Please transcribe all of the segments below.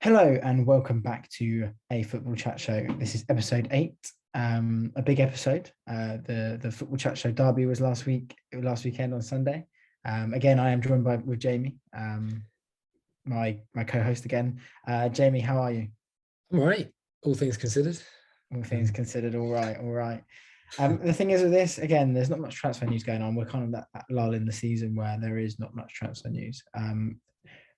Hello and welcome back to a football chat show. This is episode 8, a big episode. The football chat show derby was last weekend on Sunday. Again, I am joined with Jamie, my co-host again. Jamie, how are you? I'm all right, all things considered. All things considered, all right, all right. The thing is with this, again, there's not much transfer news going on. We're kind of that lull in the season where there is not much transfer news.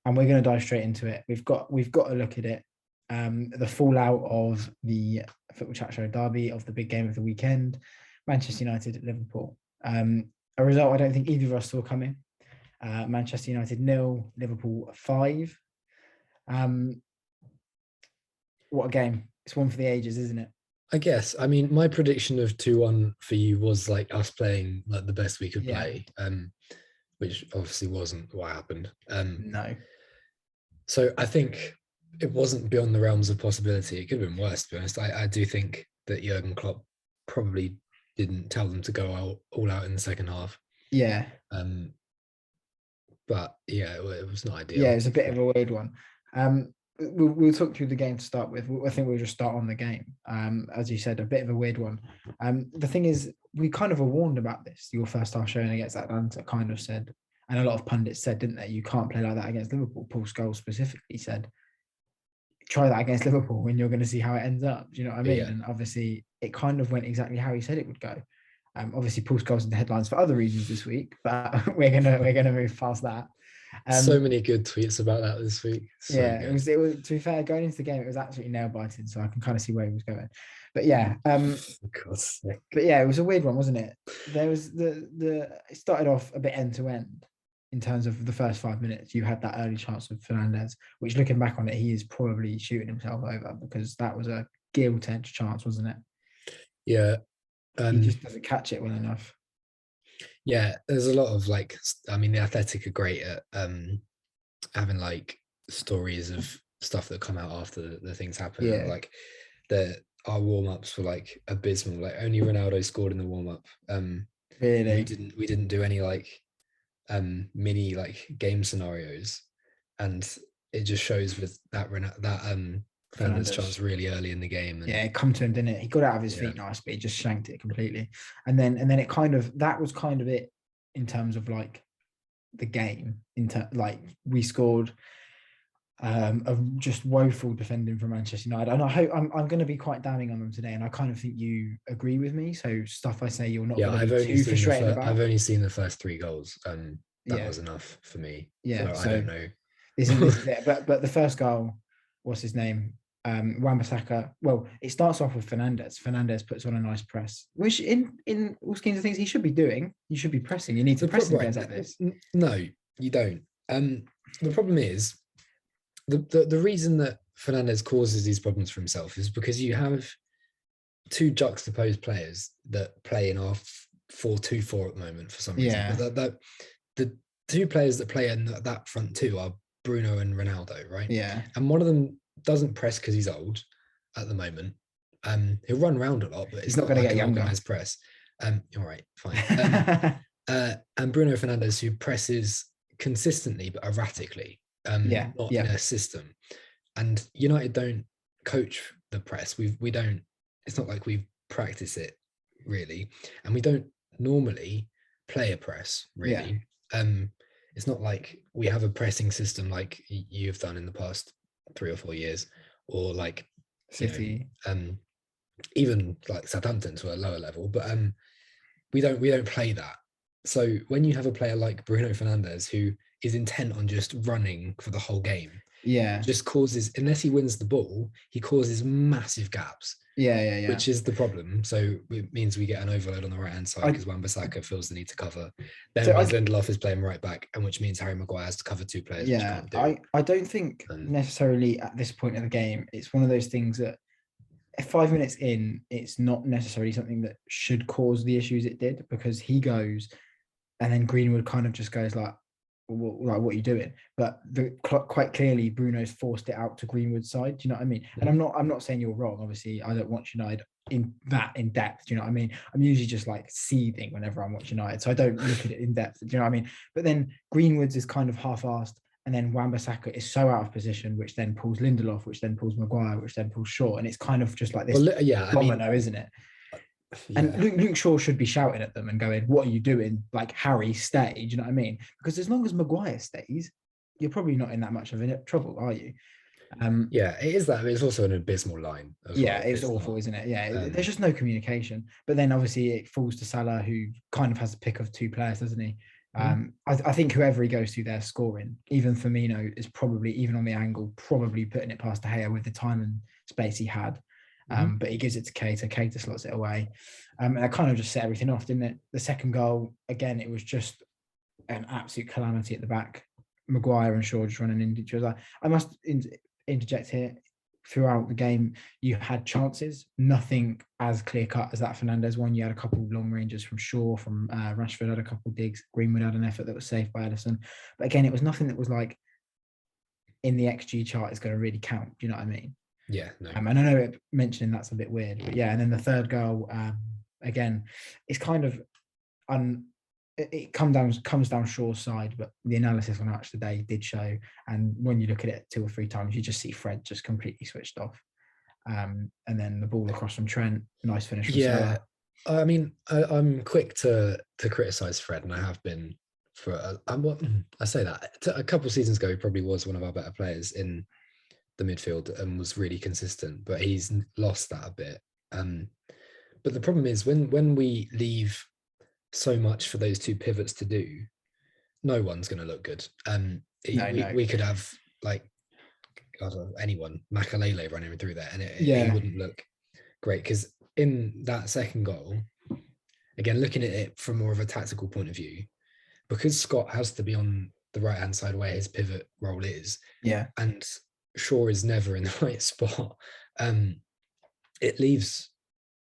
And we're going to dive straight into it. We've got to look at it. The fallout of the football chat show derby, of the big game of the weekend, Manchester United at Liverpool. A result I don't think either of us saw coming. Manchester United 0, Liverpool 5. What a game. It's one for the ages, isn't it? I guess. I mean, my prediction of 2-1 for you was like us playing like the best we could play, which obviously wasn't what happened. No. So I think it wasn't beyond the realms of possibility. It could have been worse, to be honest. I do think that Jurgen Klopp probably didn't tell them to go all out in the second half. Yeah. But yeah, it was not ideal. Yeah, it's a bit of a weird one. We'll talk through the game to start with. I think we'll just start on the game. As you said, a bit of a weird one. The thing is, we kind of were warned about this. Your first half showing against Atlanta kind of said, and a lot of pundits said, didn't they? You can't play like that against Liverpool. Paul Scholes specifically said, try that against Liverpool and you're going to see how it ends up. Do you know what I mean? Yeah. And obviously, it kind of went exactly how he said it would go. Obviously, Paul Scholes in the headlines for other reasons this week, but we're gonna move past that. So many good tweets about that this week. It was. To be fair, going into the game, it was absolutely nail biting. So I can kind of see where he was going. But yeah, but yeah, it was a weird one, wasn't it? There was it started off a bit end to end in terms of the first 5 minutes. You had that early chance of Fernandez, which looking back on it, he is probably shooting himself over because that was a gilt-edged chance, wasn't it? Yeah, he just doesn't catch it well enough. Yeah, there's a lot of like, I mean, the Athletic are great at having like stories of stuff that come out after the things happen. Yeah. Like our warm-ups were like abysmal. Like only Ronaldo scored in the warm-up. Really? We didn't do any like mini like game scenarios, and it just shows with that Fernandez chance really early in the game. And it come to him, didn't it? He got out of his feet nice, but he just shanked it completely. And then it kind of, that was kind of it in terms of like the game. Like we scored of just woeful defending from Manchester United. And I hope I'm going to be quite damning on them today. And I kind of think you agree with me. So stuff I say you're not going to be too frustrated about. I've only seen the first 3 goals. That was enough for me. Yeah. So I don't know. This is it. But the first goal, what's his name? Wan-Bissaka. Well, it starts off with Fernandez. Fernandez puts on a nice press, which in all schemes of things he should be doing. You should be pressing. You need to press against like this. No, you don't. The problem is the reason that Fernandez causes these problems for himself is because you have 2 juxtaposed players that play in our 4-2-4 at the moment for some reason. Yeah. But the 2 players that play in that front 2 are Bruno and Ronaldo, right? Yeah. And one of them doesn't press because he's old at the moment. He'll run around a lot, but he's not going to get younger. His press. All right, fine. And Bruno Fernandes, who presses consistently but erratically, not in a system. And United don't coach the press. We don't. It's not like we practice it really, and we don't normally play a press really. Yeah. It's not like we have a pressing system like you've done in the past 3 or 4 years, or like City, even like Southampton to a lower level, but we don't play that. So when you have a player like Bruno Fernandes who is intent on just running for the whole game, just causes, unless he wins the ball, he causes massive gaps. Yeah. Which is the problem. So it means we get an overload on the right hand side because Wan-Bissaka feels the need to cover. Then Lindelof is playing right back, and which means Harry Maguire has to cover 2 players. Yeah, I don't think necessarily at this point in the game it's one of those things that 5 minutes in, it's not necessarily something that should cause the issues it did, because he goes and then Greenwood kind of just goes like what are you doing? But quite clearly Bruno's forced it out to Greenwood's side. Do you know what I mean? And I'm not saying you're wrong. Obviously, I don't watch United in depth. Do you know what I mean? I'm usually just like seething whenever I'm watching United, so I don't look at it in depth. Do you know what I mean? But then Greenwood's is kind of half-assed, and then Wan-Bissaka is so out of position, which then pulls Lindelof, which then pulls Maguire, which then pulls Shaw, and it's kind of just like this domino, isn't it? Yeah. And Luke Shaw should be shouting at them and going, "What are you doing? Like, Harry, stay." Do you know what I mean? Because as long as Maguire stays, you're probably not in that much of trouble, are you? Yeah, it is that. It's also an abysmal line. It's awful, isn't it? Yeah, there's just no communication. But then obviously it falls to Salah, who kind of has the pick of two players, doesn't he? I think whoever he goes to, they're scoring. Even Firmino is probably, even on the angle, probably putting it past De Gea with the time and space he had. But he gives it to Keita. Keita slots it away. And that kind of just set everything off, didn't it? The second goal, again, it was just an absolute calamity at the back. Maguire and Shaw just running into each other. I must interject here. Throughout the game, you had chances, nothing as clear cut as that Fernandes one. You had a couple of long ranges from Shaw, from Rashford had a couple of digs, Greenwood had an effort that was saved by Ederson. But again, it was nothing that was like in the XG chart is going to really count. Do you know what I mean? Yeah. No. And I know mentioning that's a bit weird, but yeah. And then the third goal, again, it's kind of it comes down Shaw's side, but the analysis on Match Today did show, and when you look at it 2 or 3 times, you just see Fred just completely switched off. And then the ball across from Trent, nice finish from Salah. I mean, I'm quick to criticize Fred, and I have been for I say that a couple of seasons ago, he probably was one of our better players in the midfield and was really consistent, but he's lost that a bit. But the problem is when we leave so much for those 2 pivots to do, no one's going to look good. We could have like, I don't know, anyone, Makalele running through there, and it wouldn't look great. Because in that second goal, again, looking at it from more of a tactical point of view, because Scott has to be on the right hand side where his pivot role is, and Shaw is never in the right spot, it leaves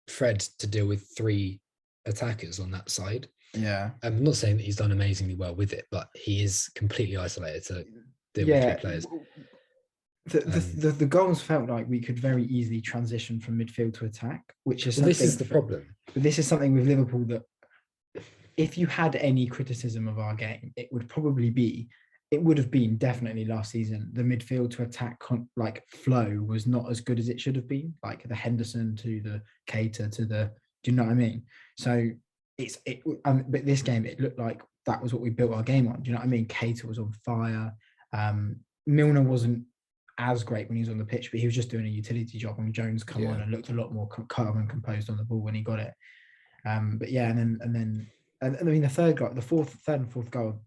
Fred to deal with 3 attackers on that side. I'm not saying that he's done amazingly well with it, but he is completely isolated to deal with 3 players. The goals felt like we could very easily transition from midfield to attack, which is this is the problem. But this is something with Liverpool that, if you had any criticism of our game, it would have been definitely last season. The midfield to attack flow was not as good as it should have been. Like the Henderson to the Keita to the, do you know what I mean? So but this game, it looked like that was what we built our game on. Do you know what I mean? Keita was on fire. Milner wasn't as great when he was on the pitch, but he was just doing a utility job. And Jones come on and looked a lot more calm and composed on the ball when he got it. But yeah, and then I mean the third and fourth goal,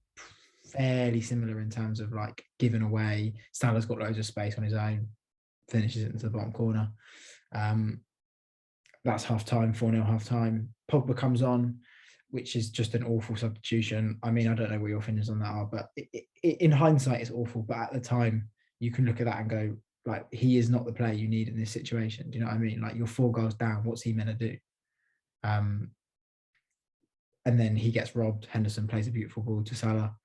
fairly similar in terms of like giving away. Salah's got loads of space on his own, finishes it into the bottom corner. That's half time, 4-0 half time. Pogba comes on, which is just an awful substitution. I mean, I don't know what your opinions on that are, but in hindsight, it's awful. But at the time, you can look at that and go, like, he is not the player you need in this situation. Do you know what I mean? Like, you're 4 goals down. What's he meant to do? And then he gets robbed. Henderson plays a beautiful ball to Salah.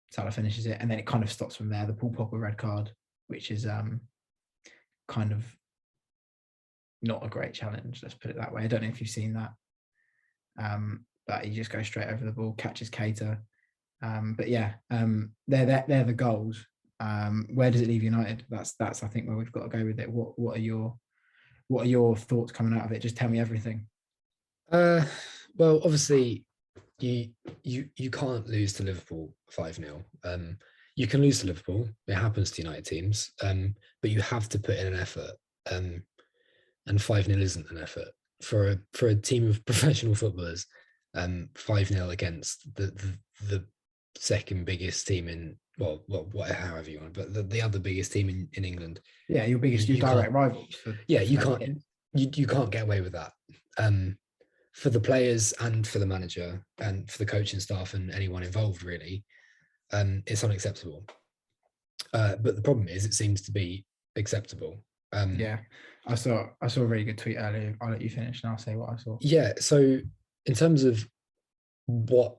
Salah finishes it, and then it kind of stops from there. The Paul Pogba red card, which is kind of not a great challenge. Let's put it that way. I don't know if you've seen that. But he just goes straight over the ball, catches Keita. But yeah, they're the goals. Where does it leave United? That's I think where we've got to go with it. What are your thoughts coming out of it? Just tell me everything. Well, obviously, you can't lose to Liverpool 5-0. You can lose to Liverpool. It happens to United teams. But you have to put in an effort. And 5-0 isn't an effort for a team of professional footballers. 5-0 against the second biggest team in however you want, but the other biggest team in England. Yeah, your direct rivals. You can't get away with that. For the players and for the manager and for the coaching staff and anyone involved, really, it's unacceptable. But the problem is, it seems to be acceptable. I saw a very good tweet earlier. I'll let you finish and I'll say what I saw. Yeah, so in terms of what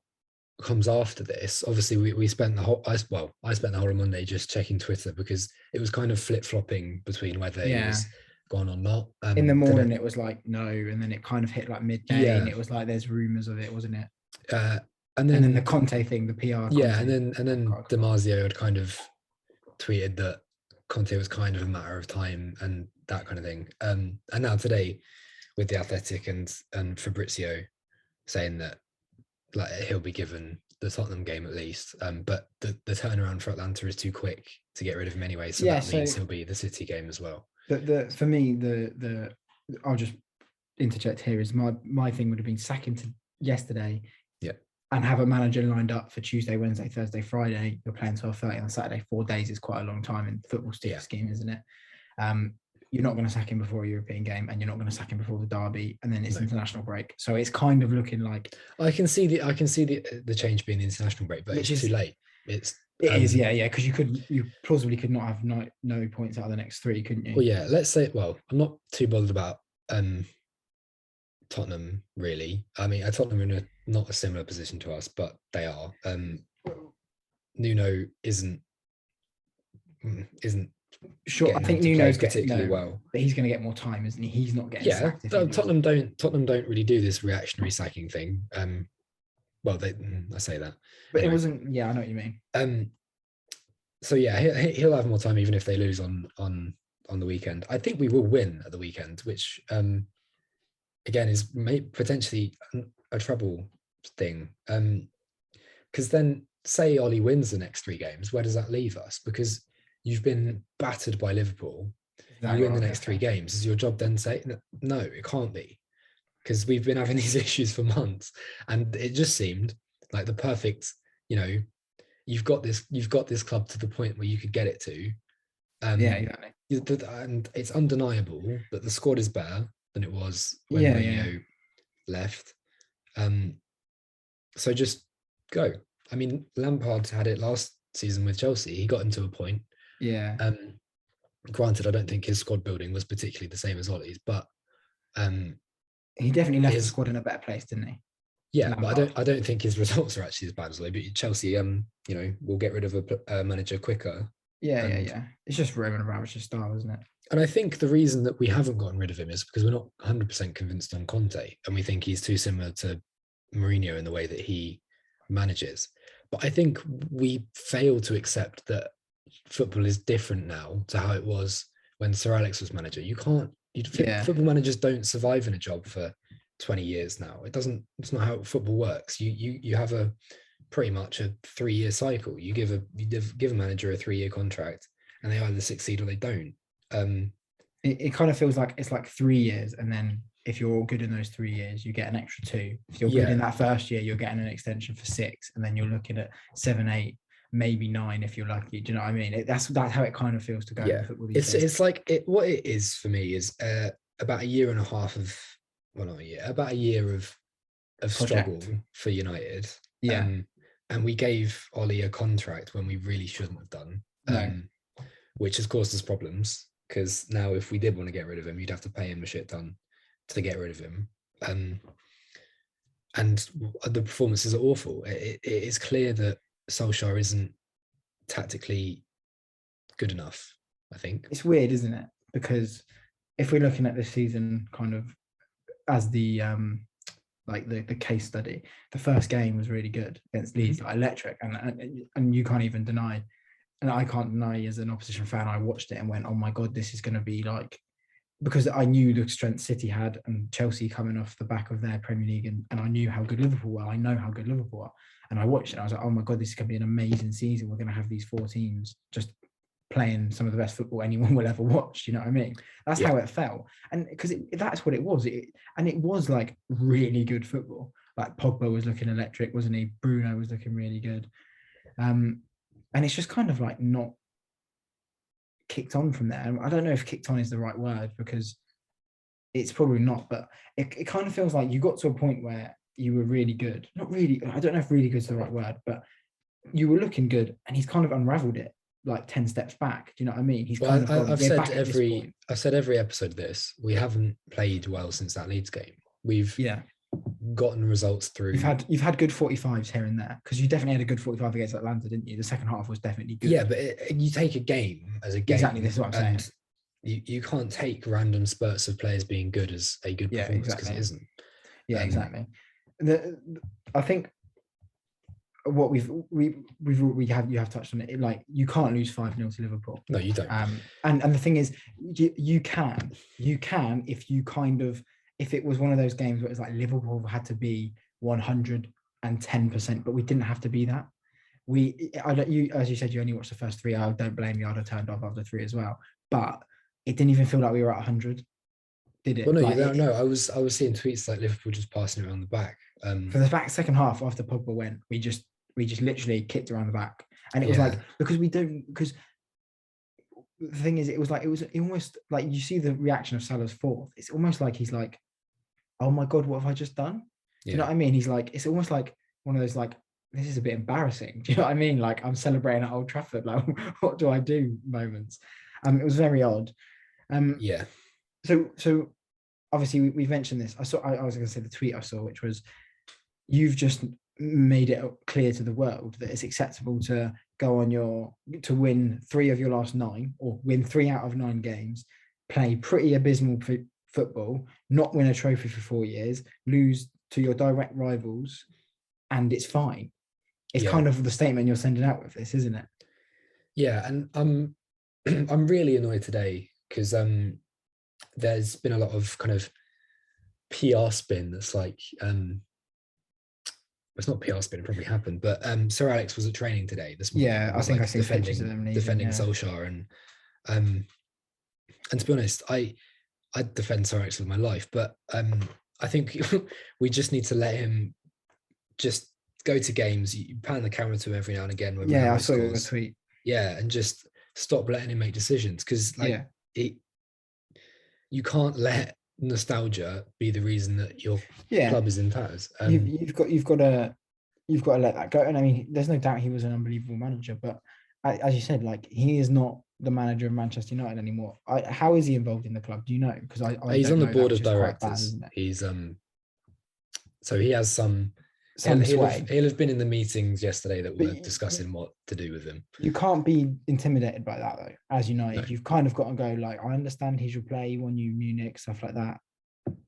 comes after this, obviously we spent the whole I spent the whole of Monday just checking Twitter, because it was kind of flip-flopping between whether it was gone or not. In the morning it was like no, and then it kind of hit like midday and it was like there's rumors of it, wasn't it? and then the Conte thing, the PR. Yeah, Conte and then DiMarzio had kind of tweeted that Conte was kind of a matter of time and that kind of thing. And now today, with the Athletic and Fabrizio saying that like he'll be given the Tottenham game at least, but the turnaround for Atlanta is too quick to get rid of him anyway. So that means he'll be the City game as well. For me, I'll just interject here, is my thing would have been sack him yesterday. Yeah. And have a manager lined up for Tuesday, Wednesday, Thursday, Friday. You're playing 12:30 on Saturday. 4 days is quite a long time in football scheme, isn't it? You're not going to sack him before a European game, and you're not going to sack him before the derby, and then it's international break. So it's kind of looking like I can see the change being the international break, but it's too late. It is, because you plausibly could not have no points out of the next 3, couldn't you? Well, yeah. Let's say, I'm not too bothered about Tottenham really. I mean, Tottenham are in not a similar position to us, but they are. Nuno isn't sure. I think Nuno's particularly well, but he's going to get more time, isn't he? He's not getting sacked. Tottenham don't really do this reactionary sacking thing. Well, I say that, but anyway. It wasn't. Yeah, I know what you mean. So yeah, he'll have more time even if they lose on the weekend. I think we will win at the weekend, which again is potentially a trouble thing. Because then say Ollie wins the next 3 games, where does that leave us? Because you've been battered by Liverpool. You win the next 3 games. Is your job then say no? It can't be, because we've been having these issues for months, and it just seemed like the perfect. You've got this club to the point where you could get it to. Exactly. And it's undeniable that the squad is better than it was when Mourinho left. So just go. I mean, Lampard had it last season with Chelsea. He got him to a point. Yeah. Granted, I don't think his squad building was particularly the same as Ollie's, but he definitely left the squad in a better place, didn't he? Yeah, Lampard. But I don't think his results are actually as bad as Ollie. But Chelsea, will get rid of a manager quicker. Yeah. It's just Roman Abramovich's style, isn't it? And I think the reason that we haven't gotten rid of him is because we're not 100% convinced on Conte, and we think he's too similar to Mourinho in the way that he manages. But I think we fail to accept that football is different now to how it was when Sir Alex was manager. Football managers don't survive in a job for 20 years now. It's not how football works. You have a pretty much a 3-year cycle. You give a manager a 3-year contract, and they either succeed or they don't. It kind of feels like it's like 3 years, and then if you're all good in those 3 years, you get an extra 2. If you're good in that first year, you're getting an extension for 6, and then you're looking at 7, 8, maybe 9 if you're lucky. Do you know what I mean? That's how it kind of feels to go in football these days. It's like what it is for me is about a year and a half of about a year of struggle for United. Yeah. And we gave Ollie a contract when we really shouldn't have done, which has caused us problems, because now if we did want to get rid of him, you'd have to pay him a shit ton to get rid of him. And the performances are awful. It is clear that Solskjaer isn't tactically good enough, I think. It's weird, isn't it? Because if we're looking at this season kind of as the the case study, the first game was really good against Leeds, like electric, and you can't even deny, and I can't deny as an opposition fan, I watched it and went, oh my god, this is going to be like, because I knew the strength City had and Chelsea coming off the back of their Premier League, and I knew how good Liverpool were. I know how good Liverpool are, and I watched it. I was like, oh my god, this is going to be an amazing season. We're going to have these 4 teams just playing some of the best football anyone will ever watch. You know what I mean? That's how it felt, and because that's what it was. And it was like really good football. Like Pogba was looking electric, wasn't he? Bruno was looking really good, and it's just kind of like not kicked on from there. I don't know if kicked on is the right word, because it's probably not, but it kind of feels like you got to a point where you were really good. Not really, I don't know if really good is the right word, but you were looking good, and he's kind of unraveled it like 10 steps back. Do you know what I mean? I've said every episode of this, we haven't played well since that Leeds game. We've gotten results through. You've had good 45s here and there, because you definitely had a good 45 against Atlanta, didn't you? The second half was definitely good. Yeah, but you take a game as a game. Exactly, this is what I'm saying. You can't take random spurts of players being good as a good performance, because it isn't. Yeah, exactly. I think what you have touched on it. Like, you can't lose 5-0 to Liverpool. No, you don't. And the thing is, you can if you kind of, if it was one of those games where it's like Liverpool had to be 110%, but we didn't have to be that. As you said, you only watched the first 3. I don't blame you. I'd have turned off after 3 as well. But it didn't even feel like we were at 100, did it? Well, no, like, you don't know. I was seeing tweets like Liverpool just passing around the back. For the second half, after Pogba went, we just literally kicked around the back, and it was like, because the thing is, it was almost like, you see the reaction of Salah's fourth. It's almost like he's like, oh my god, what have I just done? Do you know what I mean? He's like, it's almost like one of those like, this is a bit embarrassing. Do you know what I mean? Like, I'm celebrating at Old Trafford. Like, what do I do? Moments. It was very odd. So obviously we've mentioned this. I was going to say the tweet I saw, which was, you've just made it clear to the world that it's acceptable to go on to win 3 of your last 9, or win 3 out of 9 games, play pretty abysmal football, not win a trophy for 4 years, lose to your direct rivals, and it's fine. It's kind of the statement you're sending out with this, isn't it? Yeah, and I'm really annoyed today because there's been a lot of kind of PR spin that's like, it's not PR spin, it probably happened, but Sir Alex was at training today this morning. Yeah, I think I see pictures of him defending Solskjaer, and to be honest, I defend Sir Alex with my life, but I think we just need to let him just go to games. You pan the camera to him every now and again. When I saw your tweet. Yeah, and just stop letting him make decisions, because you can't let nostalgia be the reason that your club is in tatters. You've got to let that go. And I mean, there's no doubt he was an unbelievable manager, but as you said, like, he is not the manager of Manchester United anymore. How is he involved in the club? Do you know? Because he's on the board of directors. He's so he has some sway. He'll have been in the meetings yesterday that were discussing what to do with him. You can't be intimidated by that, though. As United, no. You've kind of got to go, like, I understand he's your player, he won you Munich, stuff like that,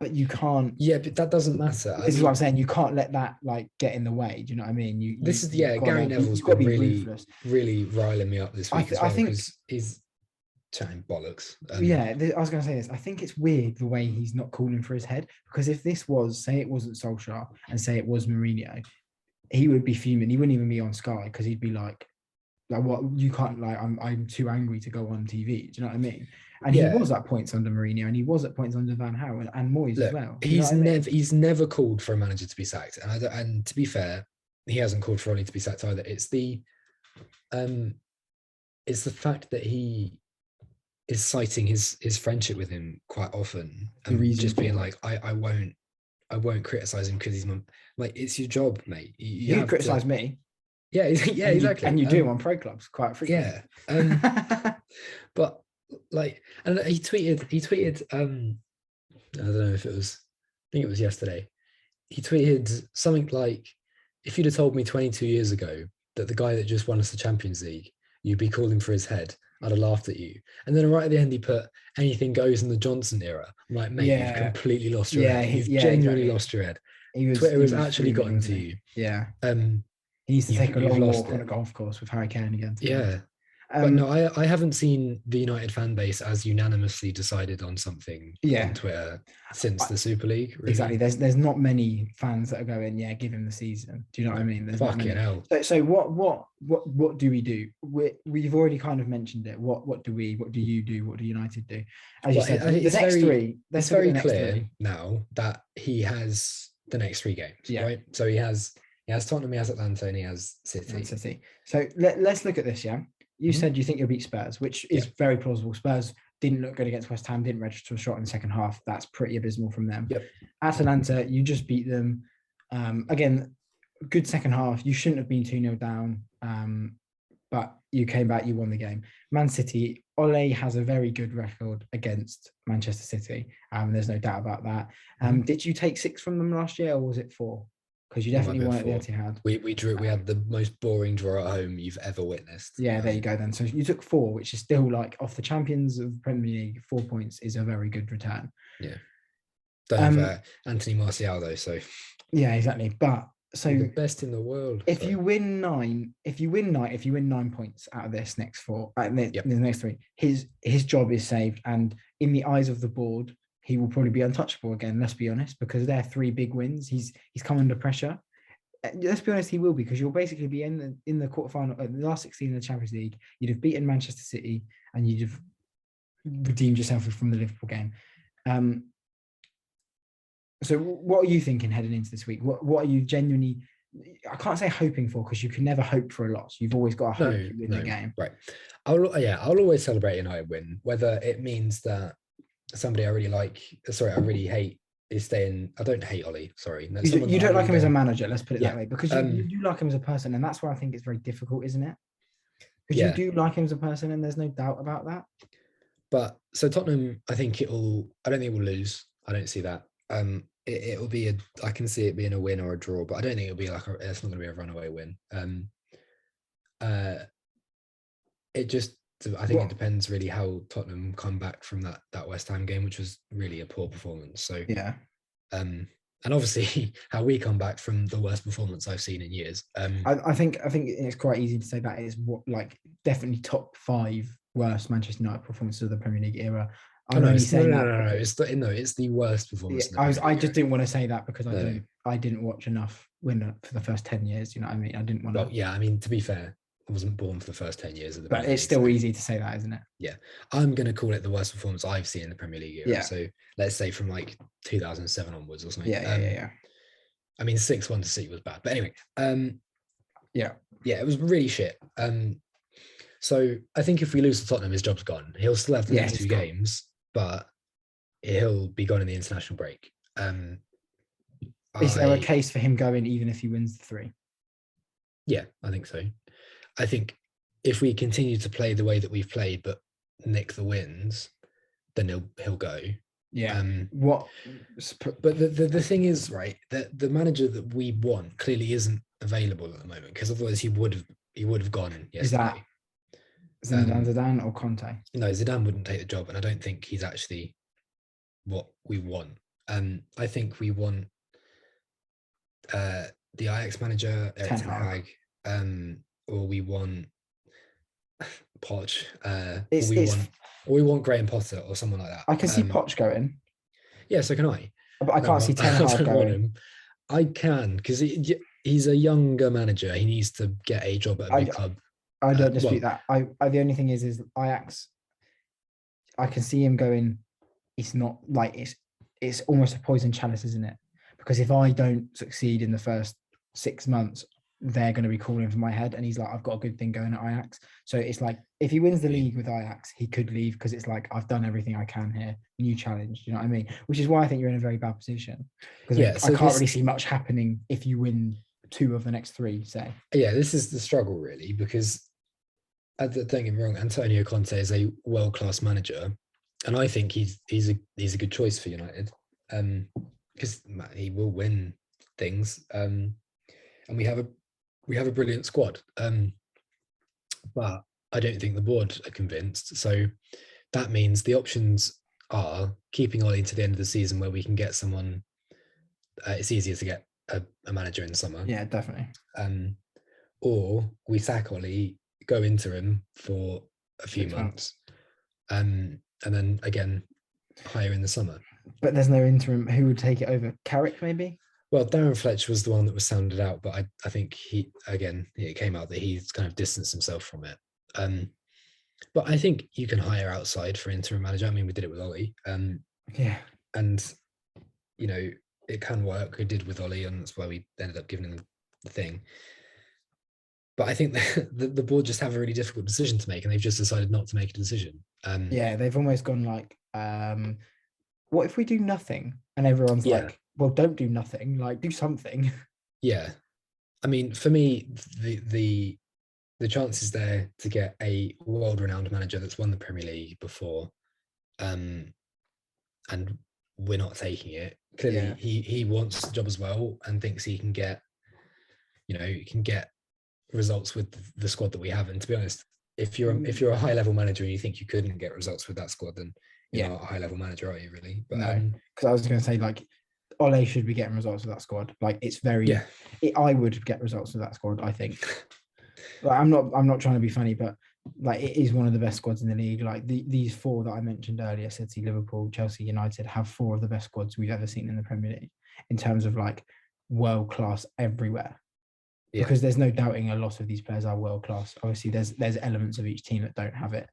but you can't. Yeah, but that doesn't matter. This is what I'm saying. You can't let that, like, get in the way. Do you know what I mean? Gary Neville's been really riling me up this week as well, because he's chatting bollocks. I was going to say this. I think it's weird the way he's not calling for his head, because if this was, say it wasn't Solskjaer and say it was Mourinho, he would be fuming. He wouldn't even be on Sky, because he'd be like, what, you can't, like, I'm too angry to go on TV. Do you know what I mean? And he was at points under Mourinho, and he was at points under Van Gaal and Moyes as well. He's never called for a manager to be sacked, and to be fair, he hasn't called for Ollie to be sacked either. It's the fact that he is citing his friendship with him quite often, and just being like, I won't criticize him because he's like, it's your job, mate. You criticize me. Yeah, exactly. And you do on pro clubs quite frequently. Yeah. But like, and he tweeted, I don't know if it was, I think it was yesterday. He tweeted something like, if you'd have told me 22 years ago that the guy that just won us the Champions League, you'd be calling for his head, I'd have laughed at you. And then right at the end, he put, anything goes in the Johnson era. I'm like, mate, you've completely lost your head. You've genuinely lost your head. Twitter has actually gotten to you. Yeah. He needs to take a long walk on a golf course with Harry Kane again. Yeah. But no, I haven't seen the United fan base as unanimously decided on something on Twitter since the Super League. Really. Exactly. There's not many fans that are going, give him the season. Do you know what I mean? There's fucking hell. So what do we do? We've already kind of mentioned it. What do you do? What do United do? As you said, it's very clear now that he has the next 3 games, right? So he has Tottenham, he has Atlanta, and he has City. So let's look at this, You said you think you'll beat Spurs, which is very plausible. Spurs didn't look good against West Ham, didn't register a shot in the second half. That's pretty abysmal from them. Yep. Atalanta, you just beat them. Again, good second half. You shouldn't have been 2-0 down, but you came back, you won the game. Man City, Ole has a very good record against Manchester City. There's no doubt about that. Did you take 6 from them last year, or was it 4? Because you definitely won at the Etihad. We drew. We had the most boring draw at home you've ever witnessed. Yeah, there you go then. So you took 4, which is still, like, off the champions of the Premier League, 4 points is a very good return. Yeah. Don't have Anthony Martial though, so. Yeah, exactly. But So you're the best in the world. If you win 9 points out of this next four, the next three, his job is saved, and in the eyes of the board, he will probably be untouchable again. Let's be honest, because they're 3 big wins. He's come under pressure. Let's be honest, he will, because you'll basically be in the quarterfinal, the last 16 in the Champions League. You'd have beaten Manchester City, and you'd have redeemed yourself from the Liverpool game. So, what are you thinking heading into this week? What are you genuinely? I can't say hoping for, because you can never hope for a loss. You've always got to hope you win the game. Right. I'll always celebrate a United win, whether it means that somebody I really hate is staying. I don't hate Ollie. Sorry, you don't like him as a manager. Let's put it that way, because you do like him as a person, and that's why I think it's very difficult, isn't it? Because you do like him as a person, and there's no doubt about that. But so Tottenham, I don't think it will lose. I don't see that. It'll be I can see it being a win or a draw, but I don't think it'll be it's not going to be a runaway win. I think it depends really how Tottenham come back from that West Ham game, which was really a poor performance. So yeah, and obviously how we come back from the worst performance I've seen in years. I think it's quite easy to say that is definitely top 5 worst Manchester United performances of the Premier League era. It's the worst performance. Yeah, I just didn't want to say that because I didn't watch enough winner for the first 10 years. You know what I mean? I didn't want to. Well, yeah, I mean, to be fair, I wasn't born for the first 10 years of the Premier League. But it's still easy to say that, isn't it? Yeah. I'm going to call it the worst performance I've seen in the Premier League era. Yeah. So let's say from 2007 onwards or something. Yeah. I mean, 6-1 to City was bad. But anyway, yeah, it was really shit. So I think if we lose to Tottenham, his job's gone. He'll still have the next 2 games, but he'll be gone in the international break. Is there a case for him going even if he wins the 3? Yeah, I think so. I think if we continue to play the way that we've played, but nick the wins, then he'll go. Yeah. But the thing is, right, that the manager that we want clearly isn't available at the moment, because otherwise he would have gone yesterday. Is that Zidane or Conte? No, Zidane wouldn't take the job, and I don't think he's actually what we want. I think we want the Ajax manager, Erik ten Hag, or we want Poch, or we want Graham Potter or someone like that. I can see Poch going. Yeah, so can I. But I can't see Ten Hag going. I can, because he's a younger manager. He needs to get a job at a big club. I don't dispute that. The only thing is Ajax. I can see him going. It's not it's almost a poison chalice, isn't it? Because if I don't succeed in the first 6 months, they're going to be calling for my head. And he's like, I've got a good thing going at Ajax. So it's like, if he wins the league with Ajax, he could leave, because it's like, I've done everything I can here. New challenge. You know what I mean? Which is why I think you're in a very bad position. Because I can't really see much happening if you win 2 of the next 3, say. Yeah, this is the struggle, really, because don't get me wrong, Antonio Conte is a world-class manager. And I think he's a good choice for United, because he will win things, and we have a brilliant squad, but I don't think the board are convinced. So that means the options are keeping Ollie to the end of the season, where we can get someone. It's easier to get a manager in the summer. Yeah, definitely. Or we sack Ollie, go interim for a few months, and then again hire in the summer. But there's no interim. Who would take it over? Carrick, maybe? Well, Darren Fletcher was the one that was sounded out, but I think it came out that he's kind of distanced himself from it. But I think you can hire outside for interim manager. I mean, we did it with Ollie. Yeah. And, it can work. We did with Ollie, and that's why we ended up giving him the thing. But I think the board just have a really difficult decision to make, and they've just decided not to make a decision. Yeah, they've almost gone like, what if we do nothing? And everyone's like, well, don't do nothing. Like, do something. Yeah. I mean, for me, the chances there to get a world-renowned manager that's won the Premier League before, and we're not taking it. Clearly, he wants the job as well, and thinks he can get, results with the squad that we have. And to be honest, if you're a high-level manager and you think you couldn't get results with that squad, then you're not a high-level manager, are you really? But no, because I was going to say, like, Ole should be getting results with that squad. Like it's very, I would get results with that squad. I think. Like, I'm not trying to be funny, but like it is one of the best squads in the league. Like these four that I mentioned earlier, City, Liverpool, Chelsea, United, have four of the best squads we've ever seen in the Premier League in terms of like world class everywhere. Because there's no doubting a lot of these players are world class. Obviously, there's elements of each team that don't have it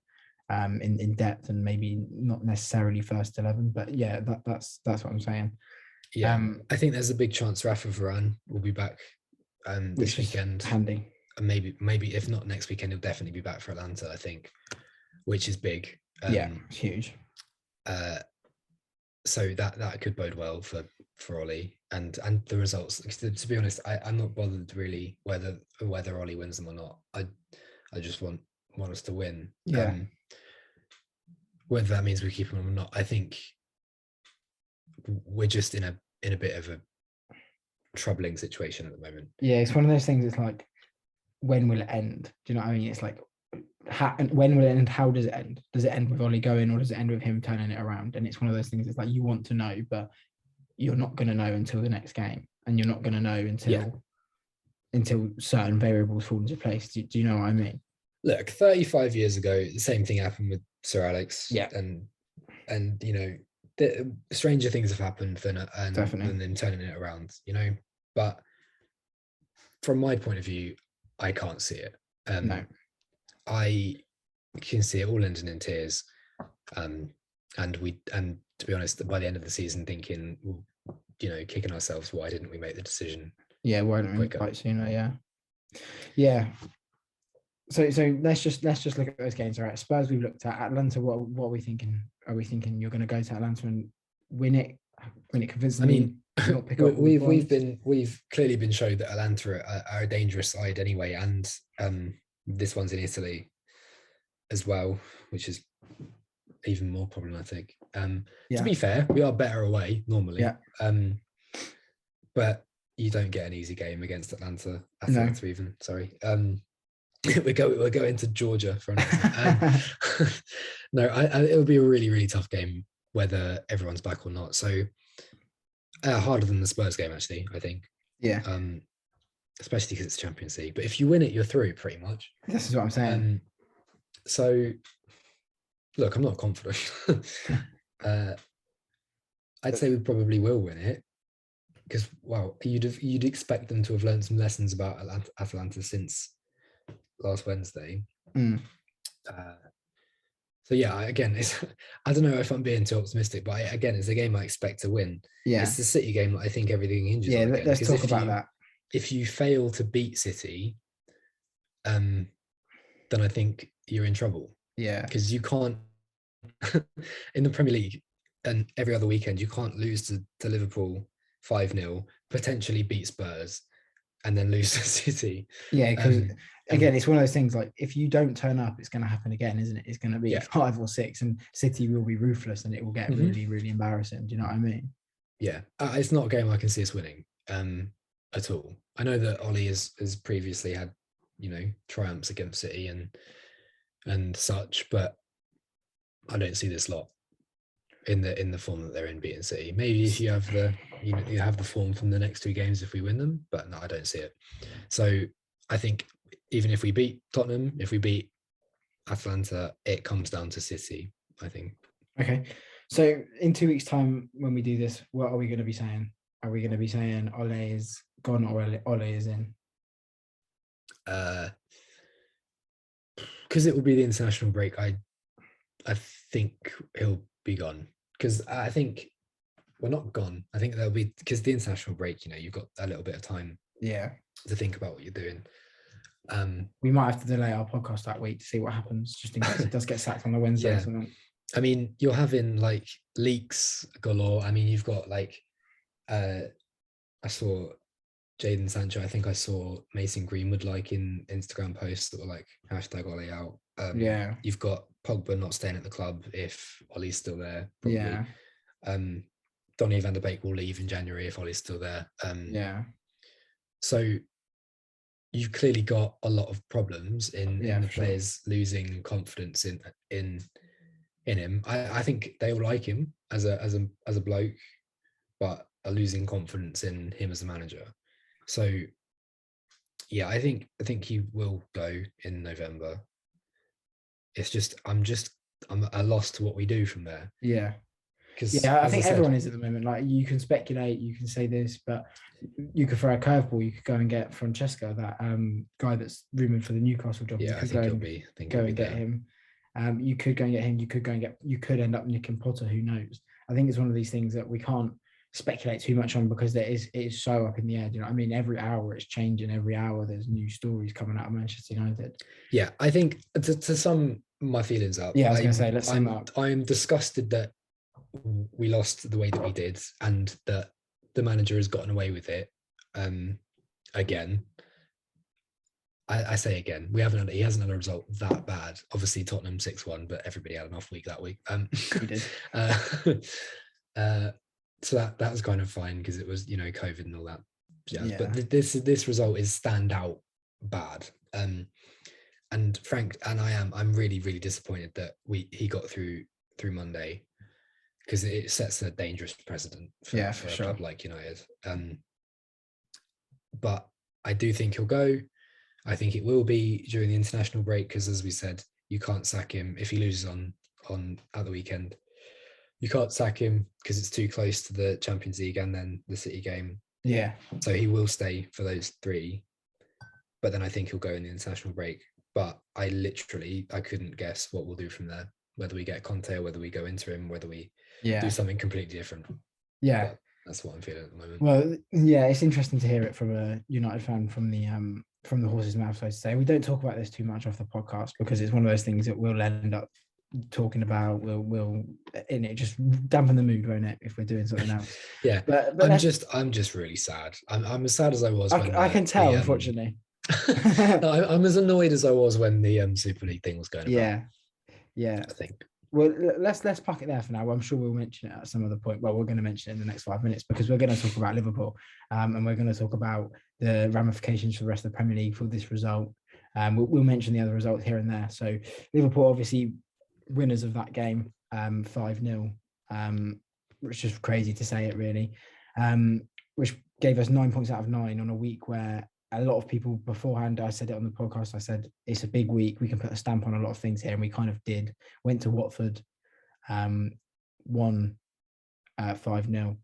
in depth and maybe not necessarily first 11. But yeah, that's what I'm saying. Yeah, I think there's a big chance Rafa Varane will be back this weekend. Handy. And maybe if not next weekend, he'll definitely be back for Atlanta, I think, which is big. Yeah, it's huge. So that could bode well for Ollie and the results. To be honest, I'm not bothered really whether Ollie wins them or not. I just want us to win. Yeah. Whether that means we keep them or not, I think we're just in a bit of a troubling situation at the moment. Yeah, it's one of those things. It's like, when will it end? Do you know what I mean? It's like, when will it end? How does it end? Does it end with Ollie going, or does it end with him turning it around? And it's one of those things. It's like you want to know, but you're not going to know until the next game, and you're not going to know until certain variables fall into place. Do you know what I mean? Look, 35 years ago, the same thing happened with Sir Alex. Yeah, and you know, stranger things have happened than them turning it around. You know, but from my point of view, I can't see it. No. I can see it all ending in tears. And to be honest, by the end of the season, thinking, you know, kicking ourselves, why didn't we make the decision? Yeah, why didn't we quite sooner? Yeah. So let's just look at those games. All right, Spurs we've looked at. Atlanta, what are we thinking? Are we thinking you're going to go to Atlanta and win it convincingly? We've clearly been showed that Atlanta are a dangerous side anyway, and this one's in Italy as well, which is even more problematic. To be fair, we are better away normally. But you don't get an easy game against Atlanta even. Sorry. We're going to Georgia for no, it'll be a really, really tough game whether everyone's back or not. So harder than the Spurs game, actually, I think. Yeah. Especially because it's Champions League. But if you win it, you're through pretty much. This is what I'm saying. So look, I'm not confident. I'd say we probably will win it because, well, you'd expect them to have learned some lessons about Atlanta since last Wednesday. So yeah, again, I don't know if I'm being too optimistic, but it's a game I expect to win. Yeah, it's the City game that I think everything hinges on. Yeah, let's talk about that. If you fail to beat City, then I think you're in trouble. Yeah, because you can't in the Premier League and every other weekend you can't lose to Liverpool 5-0, potentially beat Spurs, and then lose to City. Yeah, because again, it's one of those things like if you don't turn up, it's going to happen again, isn't it? It's going to be 5 or 6, and City will be ruthless, and it will get really, really embarrassing. Do you know what I mean? Yeah, it's not a game I can see us winning at all. I know that Ollie has previously had, you know, triumphs against City and such, but I don't see this lot in the form that they're in beating City. Maybe if you have you have the form from the next 2 games if we win them, but no, I don't see it. So I think even if we beat Tottenham, if we beat Atlanta, it comes down to City, I think. Okay. So in 2 weeks' time, when we do this, what are we going to be saying? Are we going to be saying Ole is gone or Ole is in? Because it will be the international break, I think he'll be gone. Because I think we're not gone. I think there'll be, because the international break, you know, you've got a little bit of time. Yeah. To think about what you're doing. We might have to delay our podcast that week to see what happens, just in case it does get sacked on the Wednesday or something. I mean, you're having like leaks galore. I mean, you've got like, I saw Jadon Sancho. I think I saw Mason Greenwood like in Instagram posts that were like #Ole out. You've got Pogba not staying at the club if Ollie's still there. Probably. Yeah. Donny van der Beek will leave in January if Ollie's still there. So you've clearly got a lot of problems in the players losing confidence in him. I think they all like him as a bloke, but are losing confidence in him as a manager. So yeah, I think he will go in November. It's just I'm at a loss to what we do from there. Yeah. Because Yeah, I as I think said, everyone is at the moment. Like, you can speculate, you can say this, but you could throw a curveball. You could go and get Francesca, that guy that's rumored for the Newcastle job. yeah, You could go and get him. You could go and get him. You could end up nicking Potter. Who knows? I think it's one of these things that we can't speculate too much on, because it is so up in the air. Do you know what I mean? Every hour it's changing. Every hour there's new stories coming out of Manchester United. Yeah, I think to sum my feelings up. Yeah, I was going to say, let's sum up. I'm disgusted that we lost the way that we did, and that the manager has gotten away with it. Again, I say again, he hasn't had a result that bad. Obviously, Tottenham 6-1, but everybody had an off week that week. We did. So that was kind of fine, because it was, COVID and all that jazz. Yeah. But this result is standout bad. And Frank and I'm really, really disappointed that he got through Monday, because it sets a dangerous precedent for a club like United. But I do think he'll go. I think it will be during the international break, because, as we said, you can't sack him if he loses on at the weekend. You can't sack him because it's too close to the Champions League and then the City game. Yeah. So he will stay for those 3, but then I think he'll go in the international break. But I couldn't guess what we'll do from there. Whether we get Conte or whether we go into him, whether we do something completely different. Yeah. But that's what I'm feeling at the moment. Well, yeah, it's interesting to hear it from a United fan from the horse's mouth, so to say. We don't talk about this too much off the podcast, because it's one of those things that we'll end up talking about. We'll and it just dampen the mood, won't it, if we're doing something else? Yeah, but I'm just really sad. I'm as sad as I was. I can tell, unfortunately. I'm as annoyed as I was when the Super League thing was going about. Yeah. I think. Well, let's park it there for now. I'm sure we'll mention it at some other point. Well, we're going to mention it in the next 5 minutes, because we're going to talk about Liverpool, and we're going to talk about the ramifications for the rest of the Premier League for this result. We'll mention the other results here and there. So Liverpool, obviously, winners of that game, 5-0, which is crazy to say it, really, which gave us 9 points out of 9 on a week where a lot of people beforehand, I said it on the podcast, I said, it's a big week. We can put a stamp on a lot of things here. And we kind of did. Went to Watford, won 5-0,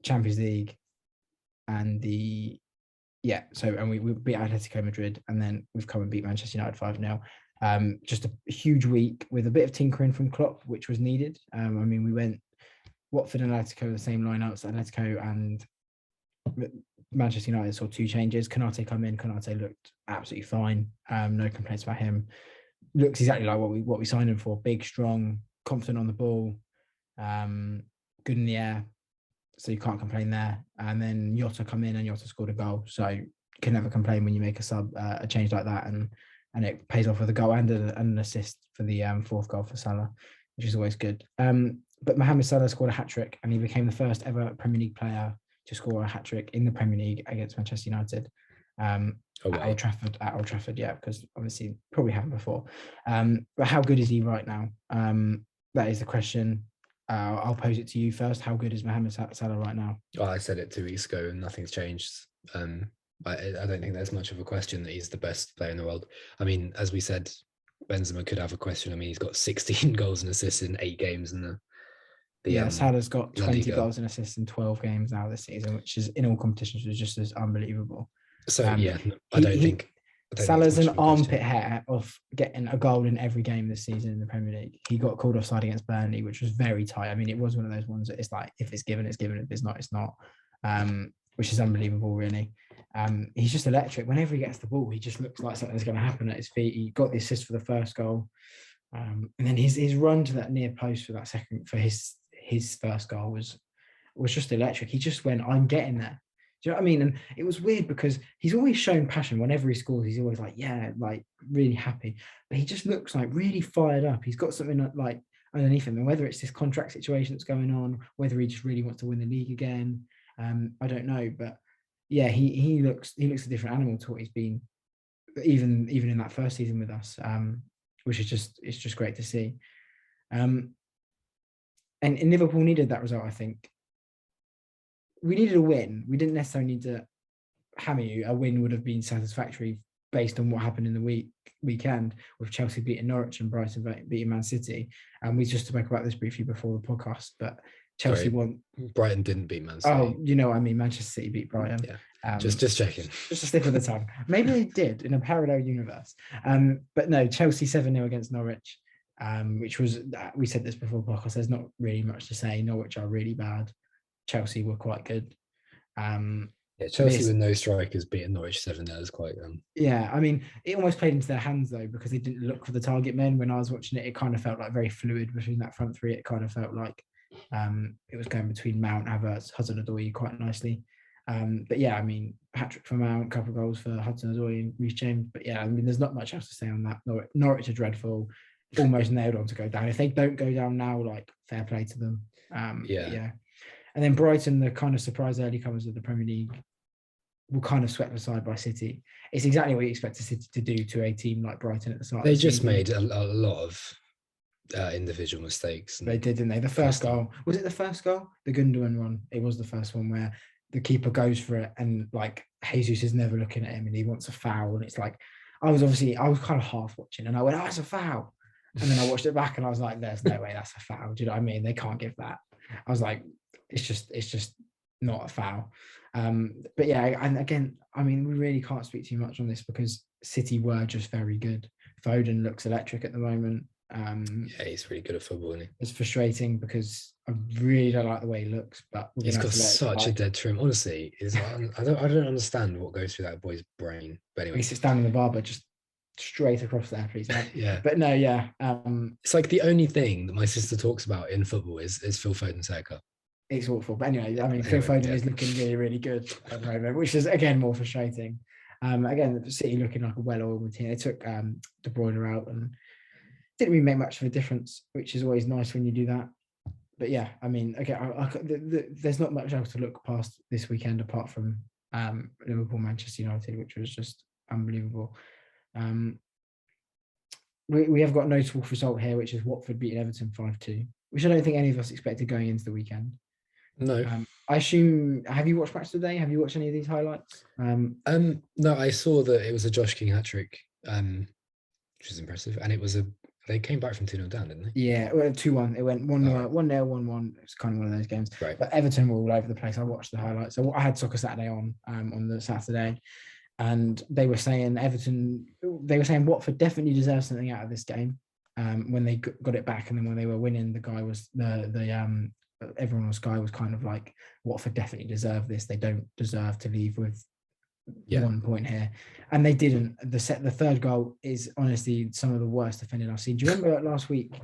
Champions League, and we beat Atletico Madrid, and then we've come and beat Manchester United 5-0. Just a huge week with a bit of tinkering from Klopp, which was needed. We went Watford and Atletico, the same lineups. Atletico and Manchester United saw 2 changes. Konate come in. Konate looked absolutely fine. No complaints about him. Looks exactly like what we signed him for. Big, strong, confident on the ball, good in the air. So you can't complain there. And then Jota come in, and Jota scored a goal. So you can never complain when you make a change like that, and it pays off with a goal and an assist for the 4th goal for Salah, which is always good. But Mohamed Salah scored a hat-trick, and he became the first ever Premier League player to score a hat-trick in the Premier League against Manchester United at Old Trafford, yeah, because obviously probably happened before. But how good is he right now? That is the question. I'll pose it to you first. How good is Mohamed Salah right now? Oh, I said it 2 weeks ago, and nothing's changed. I don't think there's much of a question that he's the best player in the world. I mean, as we said, Benzema could have a question. I mean, he's got 16 goals and assists in 8 games in Salah's got 20 goals and assists in 12 games now this season, which is in all competitions was just as unbelievable. So I don't think Salah's an armpit hair of getting a goal in every game this season in the Premier League. He got called offside against Burnley, which was very tight. I mean, it was one of those ones that it's like, if it's given, it's given. If it's not, it's not. Which is unbelievable, really. He's just electric. Whenever he gets the ball, he just looks like something's going to happen at his feet. He got the assist for the first goal, and then his run to that near post for that second, for his first goal was just electric. He just went, I'm getting there. Do you know what I mean? And it was weird because he's always shown passion. Whenever he scores, he's always like, yeah, like really happy. But he just looks like really fired up. He's got something like underneath him. And whether it's this contract situation that's going on, whether he just really wants to win the league again, I don't know. But yeah, he looks a different animal to what he's been, even in that first season with us, which is just great to see. And Liverpool needed that result, I think. we needed a win. We didn't necessarily need to hammer you. A win would have been satisfactory based on what happened in the weekend with Chelsea beating Norwich and Brighton beating Man City. And we just spoke about this briefly before the podcast, but Chelsea won. Brighton didn't beat Man City. Oh, you know what I mean. Manchester City beat Brighton. Yeah. Just checking. Just a slip of the tongue. Maybe they did in a parallel universe. But no, Chelsea 7-0 against Norwich, which was, we said this before the podcast, there's not really much to say. Norwich are really bad. Chelsea were quite good. Chelsea with no strikers beating Norwich 7-0 is quite Yeah, I mean, it almost played into their hands though, because they didn't look for the target men. When I was watching it, it kind of felt like very fluid between that front three. It kind of felt like it was going between Mount, Havertz, Hudson-Odoi quite nicely. But yeah, I mean, hat-trick for Mount, couple of goals for Hudson-Odoi and Reece James. But yeah, I mean, there's not much else to say on that. Norwich are dreadful, almost nailed on to go down. If they don't go down now, like, fair play to them. Yeah. And then Brighton, the kind of surprise early comers of the Premier League, were kind of swept aside by City. It's exactly what you expect a City to do to a team like Brighton at the start. They just made a lot of individual mistakes. They did, didn't they? The first goal, was it the first goal? The Gundogan one. It was the first one where the keeper goes for it and like Jesus is never looking at him and he wants a foul. And it's like, I was kind of half watching and I went, oh, it's a foul. And then I watched it back and I was like, there's no way that's a foul. Do you know what I mean? They can't give that. I was like, it's just not a foul. But yeah, and again, I mean, we really can't speak too much on this because City were just very good. Foden looks electric at the moment. Yeah, he's really good at football, isn't he? It's frustrating because I really don't like the way he looks, but he's got such a dead trim. Honestly, I don't understand what goes through that boy's brain. But anyway, he sits down in the barber, just straight across there, please, man. Yeah, but no, yeah. It's like the only thing that my sister talks about in football is Phil Foden's haircut. It's awful, but anyway, I mean, Phil Foden is looking really, really good at the moment, which is again more frustrating. Again, City looking like a well-oiled team. They took De Bruyne out and didn't really make much of a difference, which is always nice when you do that. But yeah, I mean, again, there's not much else to look past this weekend apart from Liverpool, Manchester United, which was just unbelievable. We have got a notable result here, which is Watford beating Everton 5-2, which I don't think any of us expected going into the weekend. No. I assume, have you watched Match Today? Have you watched any of these highlights? No, I saw that it was a Josh King hat-trick, which is impressive. And they came back from 2-0 down, didn't they? Yeah, well, 2-1. It went 1-0, 1-1. It was kind of one of those games. Right. But Everton were all over the place. I watched the highlights. So I had Soccer Saturday on the Saturday. And they were saying Watford definitely deserves something out of this game when they got it back. And then when they were winning, the guy was everyone was kind of like, Watford definitely deserve this. They don't deserve to leave with 1 point here, and they didn't. The third goal is honestly some of the worst defending I've seen. Do you remember last week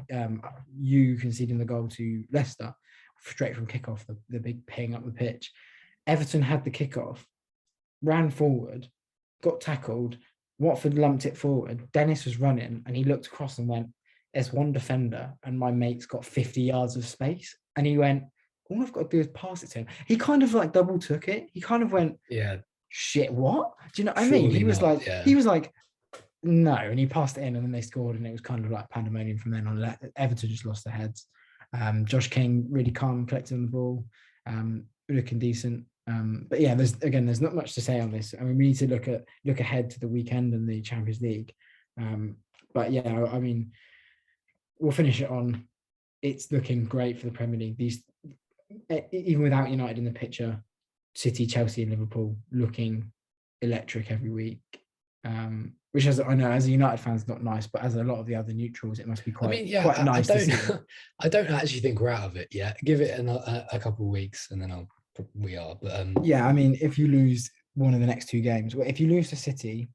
you conceding the goal to Leicester straight from kickoff, the big ping up the pitch? Everton had the kickoff, ran forward, got tackled. Watford lumped it forward. Dennis was running and he looked across and went, there's one defender and my mate's got 50 yards of space. And he went, all I've got to do is pass it to him. He kind of like double took it. He kind of went, shit, what? Do you know what I mean? He was like, no. And he passed it in and then they scored and it was kind of like pandemonium from then on. Everton just lost their heads. Josh King really calm, collecting the ball, looking decent. But yeah, there's not much to say on this. I mean, we need to look ahead to the weekend and the Champions League. But yeah, I mean, we'll finish it on. It's looking great for the Premier League. These, even without United in the picture, City, Chelsea, and Liverpool looking electric every week. Which, as I know, as a United fan, is not nice, but as a lot of the other neutrals, it must be quite nice to see. I don't actually think we're out of it yet. Give it a couple of weeks, and then we are. But yeah, I mean, if you lose one of the next two games, if you lose to City,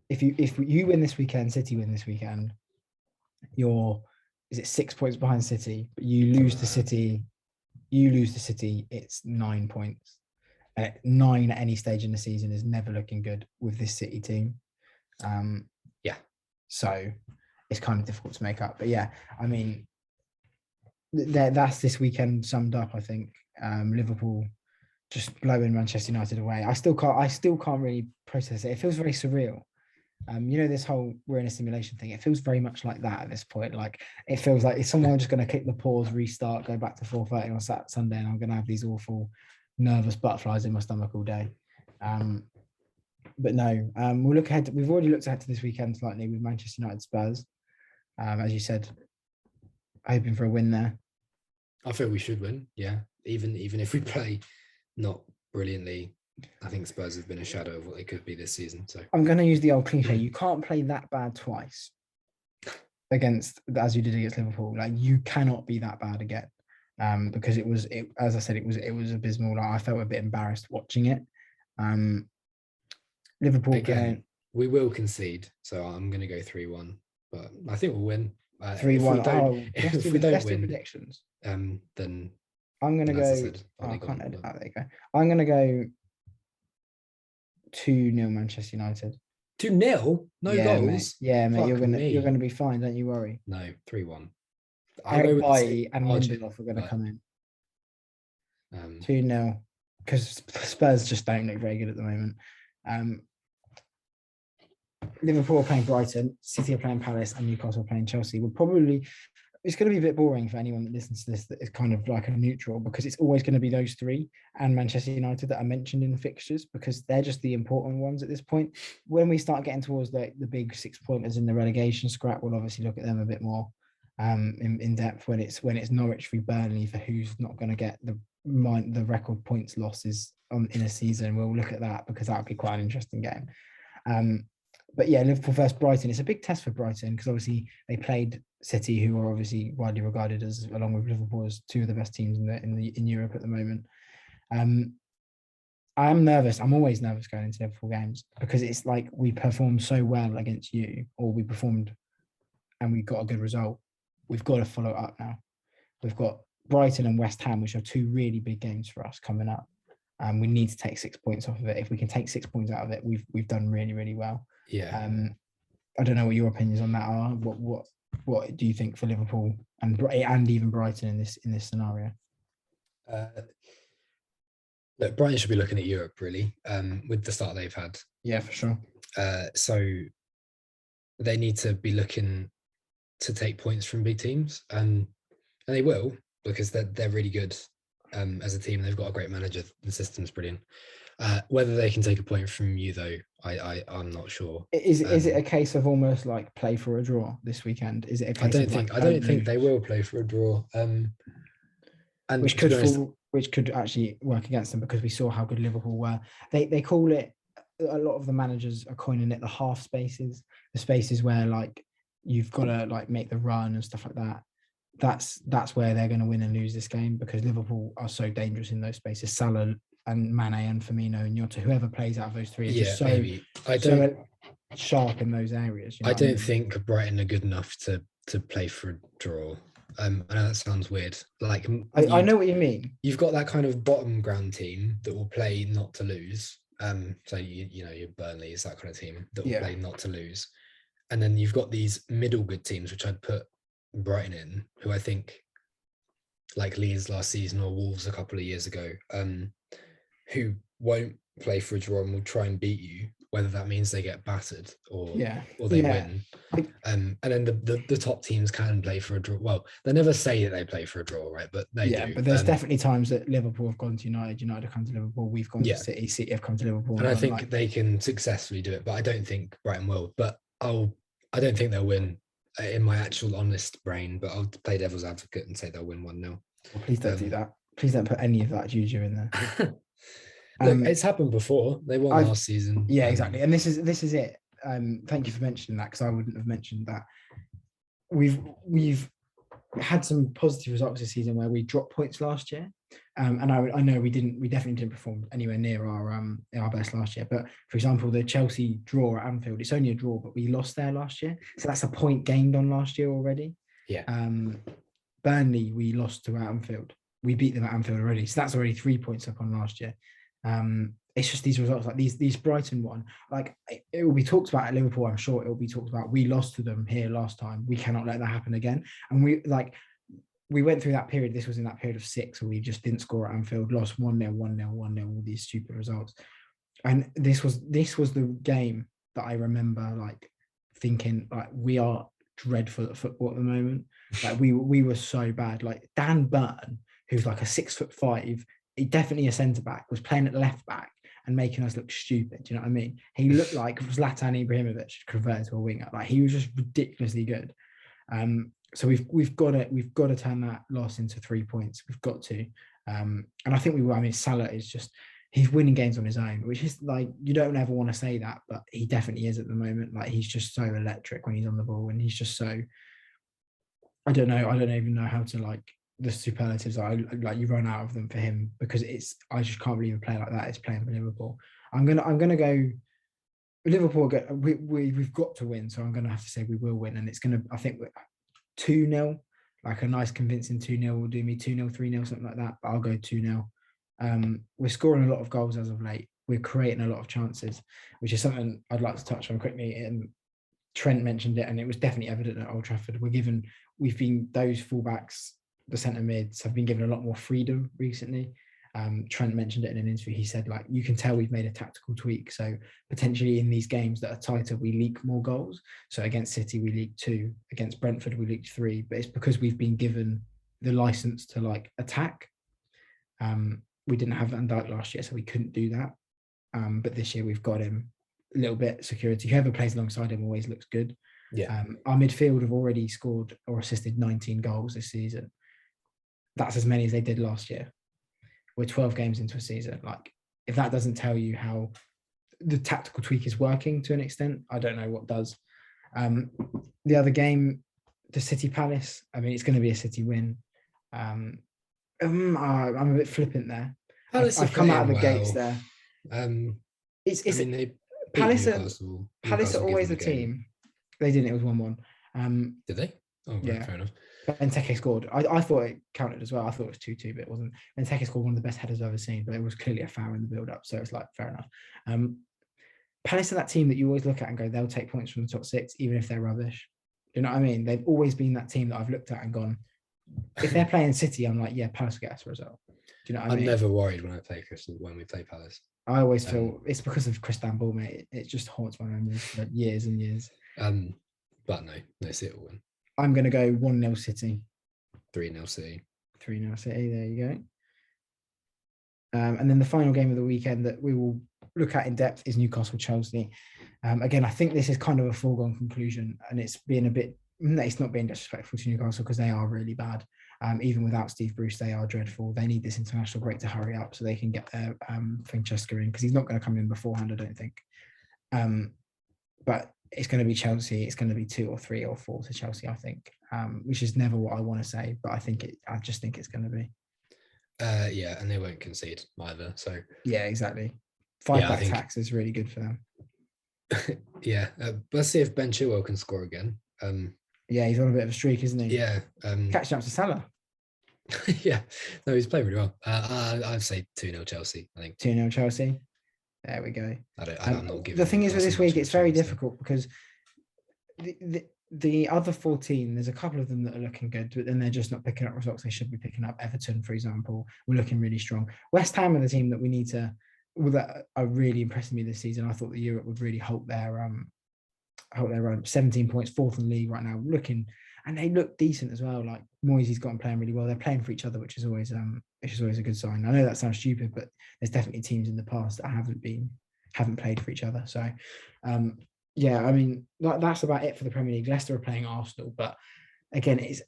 if you win this weekend, City win this weekend, is it 6 points behind City? But you lose to City, it's 9 points. 9 at any stage in the season is never looking good with this City team. So it's kind of difficult to make up. But yeah, I mean, that's this weekend summed up, I think. Liverpool just blowing Manchester United away. I still can't really process it. It feels very surreal. This whole we're in a simulation thing, it feels very much like that at this point. Like, it feels like if someone just going to kick the pause, restart, go back to 4:30 on Sunday, and I'm going to have these awful nervous butterflies in my stomach all day. But no, we'll look ahead. We've already looked ahead to this weekend slightly with Manchester United Spurs. As you said, hoping for a win there. I feel we should win. Yeah, even if we play not brilliantly, I think Spurs have been a shadow of what they could be this season. So I'm going to use the old cliche: you can't play that bad twice against, as you did against Liverpool. Like, you cannot be that bad again, because as I said, it was abysmal. Like, I felt a bit embarrassed watching it. Liverpool again, we will concede, so I'm going to go 3-1, but I think we'll win. 3-1. If we don't win, predictions. Then I'm going to go. Said, I can't edit. There you go. I'm going to go 2-0 Manchester United. 2-0? No goals? Mate. Yeah, mate. You're gonna be fine. Don't you worry. No, 3-1. Eric Bailly and Lindelof are going to come in. 2-0, because Spurs just don't look very good at the moment. Liverpool are playing Brighton, City are playing Palace, and Newcastle are playing Chelsea. It's going to be a bit boring for anyone that listens to this that is kind of like a neutral, because it's always going to be those three and Manchester United that are mentioned in the fixtures, because they're just the important ones at this point. When we start getting towards the big 6-pointers in the relegation scrap, we'll obviously look at them a bit more in depth when it's Norwich v Burnley for who's not going to get the record points losses in a season. We'll look at that, because that'll be quite an interesting game. But yeah, Liverpool versus Brighton. It's a big test for Brighton, because obviously they played City, who are obviously widely regarded as, along with Liverpool, as two of the best teams in Europe at the moment. I am nervous. I'm always nervous going into Liverpool games, because it's like we performed so well against you, or we performed and we got a good result. We've got to follow up now. We've got Brighton and West Ham, which are two really big games for us coming up. We need to take 6 points off of it. If we can take 6 points out of it, we've done really, really well. Yeah. I don't know what your opinions on that are. What do you think for Liverpool and even Brighton in this scenario? Look, Brighton should be looking at Europe, really, with the start they've had. Yeah, for sure. So they need to be looking to take points from big teams, and they will, because they're really good as a team. They've got a great manager. The system's brilliant. Whether they can take a point from you, though, I'm not sure. Is it a case of almost like play for a draw this weekend? Is it a case I don't think they will play for a draw. And which could actually work against them, because we saw how good Liverpool were. They call it, a lot of the managers are coining it, the half spaces, the spaces where like you've got to like make the run and stuff like that. That's where they're going to win and lose this game, because Liverpool are so dangerous in those spaces. Salah and Mane and Firmino and Jota, whoever plays out of those three, is just so sharp in those areas. I don't think Brighton are good enough to play for a draw. I know that sounds weird. Like, I know what you mean. You've got that kind of bottom ground team that will play not to lose. So you know, your Burnley is that kind of team that will play not to lose. And then you've got these middle good teams, which I'd put Brighton in, who I think, like Leeds last season or Wolves a couple of years ago, who won't play for a draw and will try and beat you, whether that means they get battered or they win. And then the top teams can play for a draw. Well, they never say that they play for a draw, right? But they do. But there's definitely times that Liverpool have gone to United have come to Liverpool, we've gone to City have come to Liverpool. And I think they can successfully do it, but I don't think Brighton will. But I don't think they'll win in my actual honest brain, but I'll play devil's advocate and say they'll win 1-0. Well, please don't do that. Please don't put any of that juju in there. Look, it's happened before. They won last season. Yeah, exactly. And this is it. Thank you for mentioning that, because I wouldn't have mentioned that. We've had some positive results this season where we dropped points last year, and I know we definitely didn't perform anywhere near our best last year. But for example, the Chelsea draw at Anfield, it's only a draw, but we lost there last year, so that's a point gained on last year already. Yeah. Burnley, we lost to Anfield. We beat them at Anfield already, so that's already 3 points up on last year. It's just these results, like these Brighton one, like it will be talked about at Liverpool. I'm sure it will be talked about. We lost to them here last time. We cannot let that happen again. And we went through that period. This was in that period of 6 where we just didn't score at Anfield, lost 1-0, 1-0, 1-0, all these stupid results. And this was the game that I remember like thinking, like, we are dreadful at football at the moment. Like we were so bad. Like Dan Burn, who's like a 6'5", he definitely a centre back, was playing at left back and making us look stupid. Do you know what I mean? He looked like Zlatan Ibrahimovic converted to a winger. Like, he was just ridiculously good. So we've got to turn that loss into 3 points. We've got to. And I think we will. I mean, Salah is just, he's winning games on his own, which is like, you don't ever want to say that, but he definitely is at the moment. Like, he's just so electric when he's on the ball, and he's just so, I don't even know how to, like, the superlatives are, like, you run out of them for him, because I just can't believe a player like that is playing for Liverpool. I'm gonna go Liverpool. We've got to win, so I'm gonna have to say we will win, and it's gonna, I think, 2-0, like a nice convincing 2-0 will do me, 2-0, 3-0, something like that. But I'll go 2-0. We're scoring a lot of goals as of late. We're creating a lot of chances, which is something I'd like to touch on quickly. And Trent mentioned it, and it was definitely evident at Old Trafford. We've been, those fullbacks, the centre mids, have been given a lot more freedom recently. Trent mentioned it in an interview. He said, like, you can tell we've made a tactical tweak. So potentially in these games that are tighter, we leak more goals. So against City, we leaked 2. Against Brentford, we leaked 3. But it's because we've been given the license to, like, attack. We didn't have Van Dijk last year, so we couldn't do that. But this year we've got him a little bit security. Whoever plays alongside him always looks good. Yeah. Our midfield have already scored or assisted 19 goals this season. That's as many as they did last year. We're 12 games into a season. Like, if that doesn't tell you how the tactical tweak is working to an extent, I don't know what does. The other game, the City Palace, I mean, it's going to be a City win. I'm a bit flippant there. I've come out of the gates there. They Palace Newcastle are always a team. They didn't. It was 1-1. Did they? Oh, right, yeah. Fair enough. Benteke scored. I thought it counted as well. I thought it was 2-2, but it wasn't. Benteke scored one of the best headers I've ever seen, but it was clearly a foul in the build-up. So it's like, fair enough. Palace are that team that you always look at and go, they'll take points from the top 6, even if they're rubbish. Do you know what I mean? They've always been that team that I've looked at and gone, if they're playing City, I'm like, yeah, Palace will get us a result. Do you know what I mean? I'm never worried when we play Palace. I always feel it's because of Christian Ball, mate. It just haunts my memories for years and years. But no, City will win. I'm going to go 1-0 City. 3-0 City. 3-0 City, there you go. And then the final game of the weekend that we will look at in depth is Newcastle-Chelsea. Again, I think this is kind of a foregone conclusion, and it's not being disrespectful to Newcastle, because they are really bad. Even without Steve Bruce, they are dreadful. They need this international break to hurry up so they can get their Francesca in, because he's not going to come in beforehand, I don't think. But it's going to be Chelsea. It's going to be 2 or 3 or 4 to Chelsea, I think, which is never what I want to say, but I just think it's going to be. Yeah, and they won't concede either. So yeah, exactly. 5-back tax is really good for them. Yeah, let's see if Ben Chilwell can score again. Yeah, he's on a bit of a streak, isn't he? Yeah. Catching up to Salah. Yeah, no, he's playing really well. I'd say 2-0 Chelsea, I think. 2-0 Chelsea. There we go. I'm not giving the thing is with this week, it's very difficult because the other 14, there's a couple of them that are looking good, but then they're just not picking up results they should be picking up. Everton, for example, we're looking really strong. West Ham are the team that we need to, that are really impressing me this season. I thought that Europe would really halt their run. 17 points, 4th in the league right now, and they look decent as well. Like, Moisey's got them playing really well. They're playing for each other, which is always a good sign. I know that sounds stupid, but there's definitely teams in the past that haven't played for each other. So, yeah, I mean, that's about it for the Premier League. Leicester are playing Arsenal, but again, it's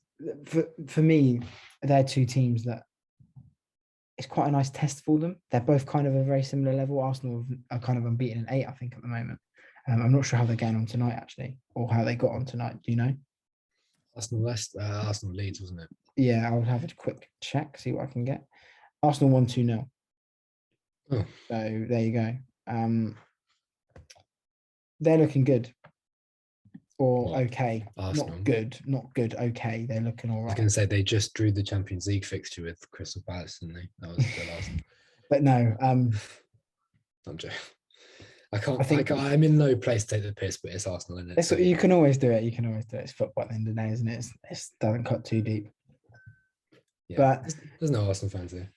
for me, they're 2 teams that it's quite a nice test for them. They're both kind of a very similar level. Arsenal are kind of unbeaten in 8, I think, at the moment. I'm not sure how they're getting on tonight, actually, or how they got on tonight. Do you know? Arsenal Leeds, wasn't it? Yeah, I'll have a quick check, see what I can get. Arsenal won 2-0. Oh. So there you go. They're looking good. Or okay. Arsenal. Not good, okay. They're looking all right. I was going to say they just drew the Champions League fixture with Crystal Palace, didn't they? That was the last. But no. I'm joking. I'm in no place to take the piss, but it's Arsenal, isn't it? So you can always do it. It's football at the end of the day, isn't it? It doesn't cut too deep. Yeah, but there's no Arsenal fans here.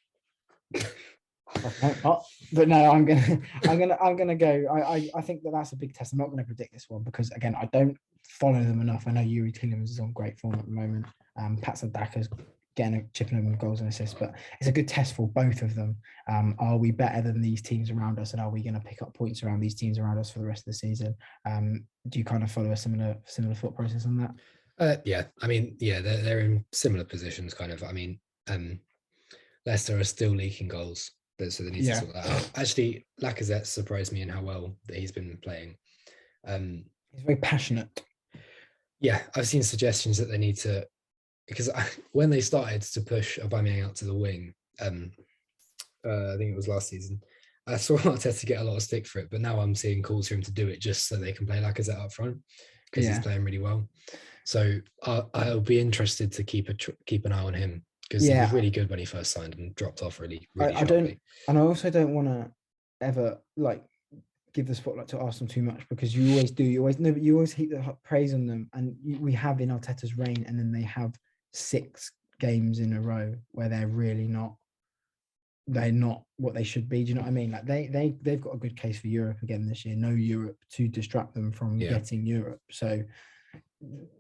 But no, I'm gonna go. I think that's a big test. I'm not going to predict this one because again, I don't follow them enough. I know Yuri Tillemans is on great form at the moment. Pat Sadaka's chipping in with goals and assists. But it's a good test for both of them. Are we better than these teams around us, and are we going to pick up points around these teams around us for the rest of the season? Do you kind of follow a similar thought process on that? Yeah, I mean, yeah, they're in similar positions, kind of. I mean, Leicester are still leaking goals, so they need to sort that out. Actually, Lacazette surprised me in how well that he's been playing. He's very passionate. Yeah, I've seen suggestions that they need to, because when they started to push Aubameyang out to the wing, I think it was last season, I saw Arteta get a lot of stick for it, but now I'm seeing calls for him to do it just so they can play Lacazette up front, because he's playing really well. So I'll be interested to keep an eye on him, because he was really good when he first signed and dropped off really sharply. I also don't want to ever give the spotlight to Arsenal too much, because you always do. You always heap the praise on them, and we have in Arteta's reign, and then they have 6 games in a row where they're not what they should be. Do you know what I mean? Like they've got a good case for Europe again this year. No Europe to distract them from getting Europe. So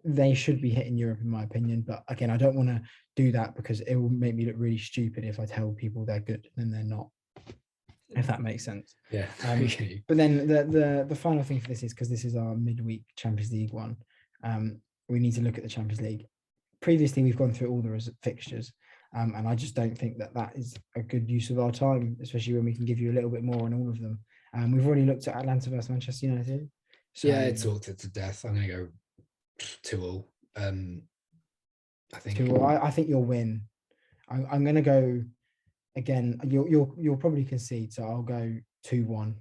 they should be hitting Europe, in my opinion. But again, I don't want to do that, because it will make me look really stupid if I tell people they're good and they're not. If that makes sense. Yeah. But then the final thing for this is, because this is our midweek Champions League one, we need to look at the Champions League. Previously, we've gone through all the fixtures, and I just don't think that is a good use of our time, especially when we can give you a little bit more on all of them. We've already looked at Atlanta versus Manchester United. So, yeah, it's talked it to death. I'm going to go 2-2. I think 2-2. I think you'll win. I'm going to go again. You'll probably concede, so I'll go 2-1.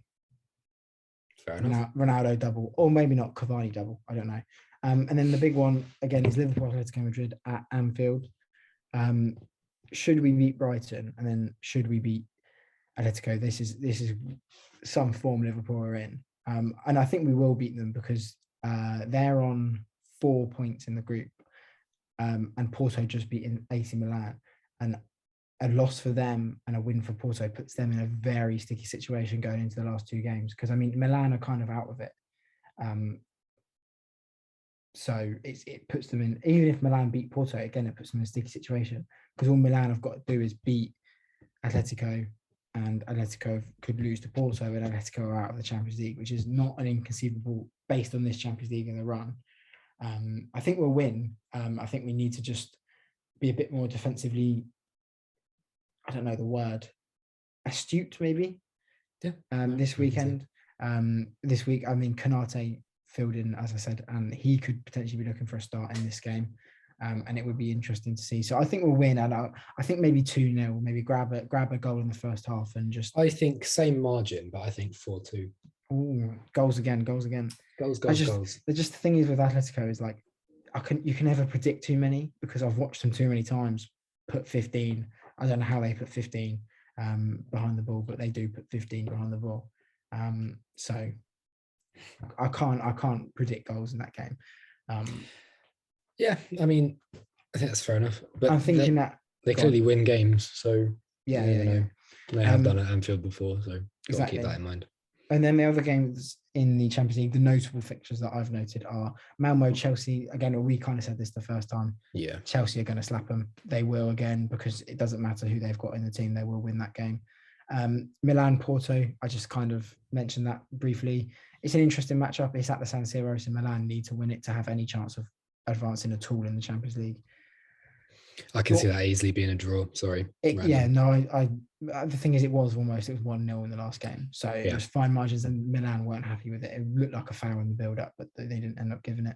Fair enough. Ronaldo double, or maybe not, Cavani double. I don't know. And then the big one again is Liverpool Atletico Madrid at Anfield. Should we beat Brighton, and then should we beat Atletico? This is some form Liverpool are in, and I think we will beat them, because they're on 4 points in the group, and Porto just beaten AC Milan, and a loss for them and a win for Porto puts them in a very sticky situation going into the last 2 games. Because I mean, Milan are kind of out of it. So it puts them in, even if Milan beat Porto, again, it puts them in a sticky situation, because all Milan have got to do is beat Atletico, and Atletico could lose to Porto, and Atletico are out of the Champions League, which is not an inconceivable based on this Champions League in the run. I think we'll win. I think we need to just be a bit more defensively, I don't know the word, astute maybe. Yeah. This weekend. This week, I mean, Konate filled in, as I said, and he could potentially be looking for a start in this game, and it would be interesting to see. So I think we'll win, and I think maybe 2-0, maybe grab a goal in the first half, and just. I think same margin, but I think 4-2. Ooh, goals again. Goals. Goals. The thing is with Atletico is like, you can never predict too many, because I've watched them too many times put 15. I don't know how they put 15 behind the ball, but they do put 15 behind the ball. So I can't predict goals in that game. Yeah, I mean, I think that's fair enough. But I'm thinking that they clearly win games, so yeah. They have done it at Anfield before, so exactly. Keep that in mind. And then the other games in the Champions League, the notable fixtures that I've noted are Malmo, Chelsea. Again, we kind of said this the first time. Yeah. Chelsea are going to slap them. They will again, because it doesn't matter who they've got in the team. They will win that game. Milan, Porto, I just kind of mentioned that briefly. It's an interesting matchup. It's at the San Siro, so Milan need to win it to have any chance of advancing at all in the Champions League. I can see that easily being a draw. Sorry. The thing is, it was 1-0 in the last game. So it was fine margins, and Milan weren't happy with it. It looked like a foul in the build-up, but they didn't end up giving it.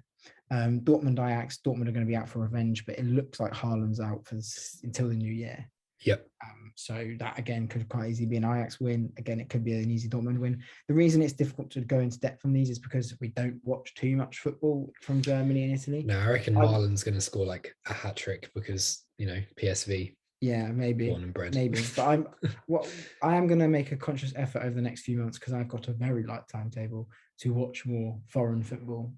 Dortmund, Ajax. Dortmund are going to be out for revenge, but it looks like Haaland's out until the new year. Yep. So that again could quite easily be an Ajax win. Again, it could be an easy Dortmund win. The reason it's difficult to go into depth on these is because we don't watch too much football from Germany and Italy. No, I reckon Haaland's going to score like a hat trick, because PSV. Yeah, maybe. Born and bred. Maybe, but I am going to make a conscious effort over the next few months, because I've got a very light timetable to watch more foreign football.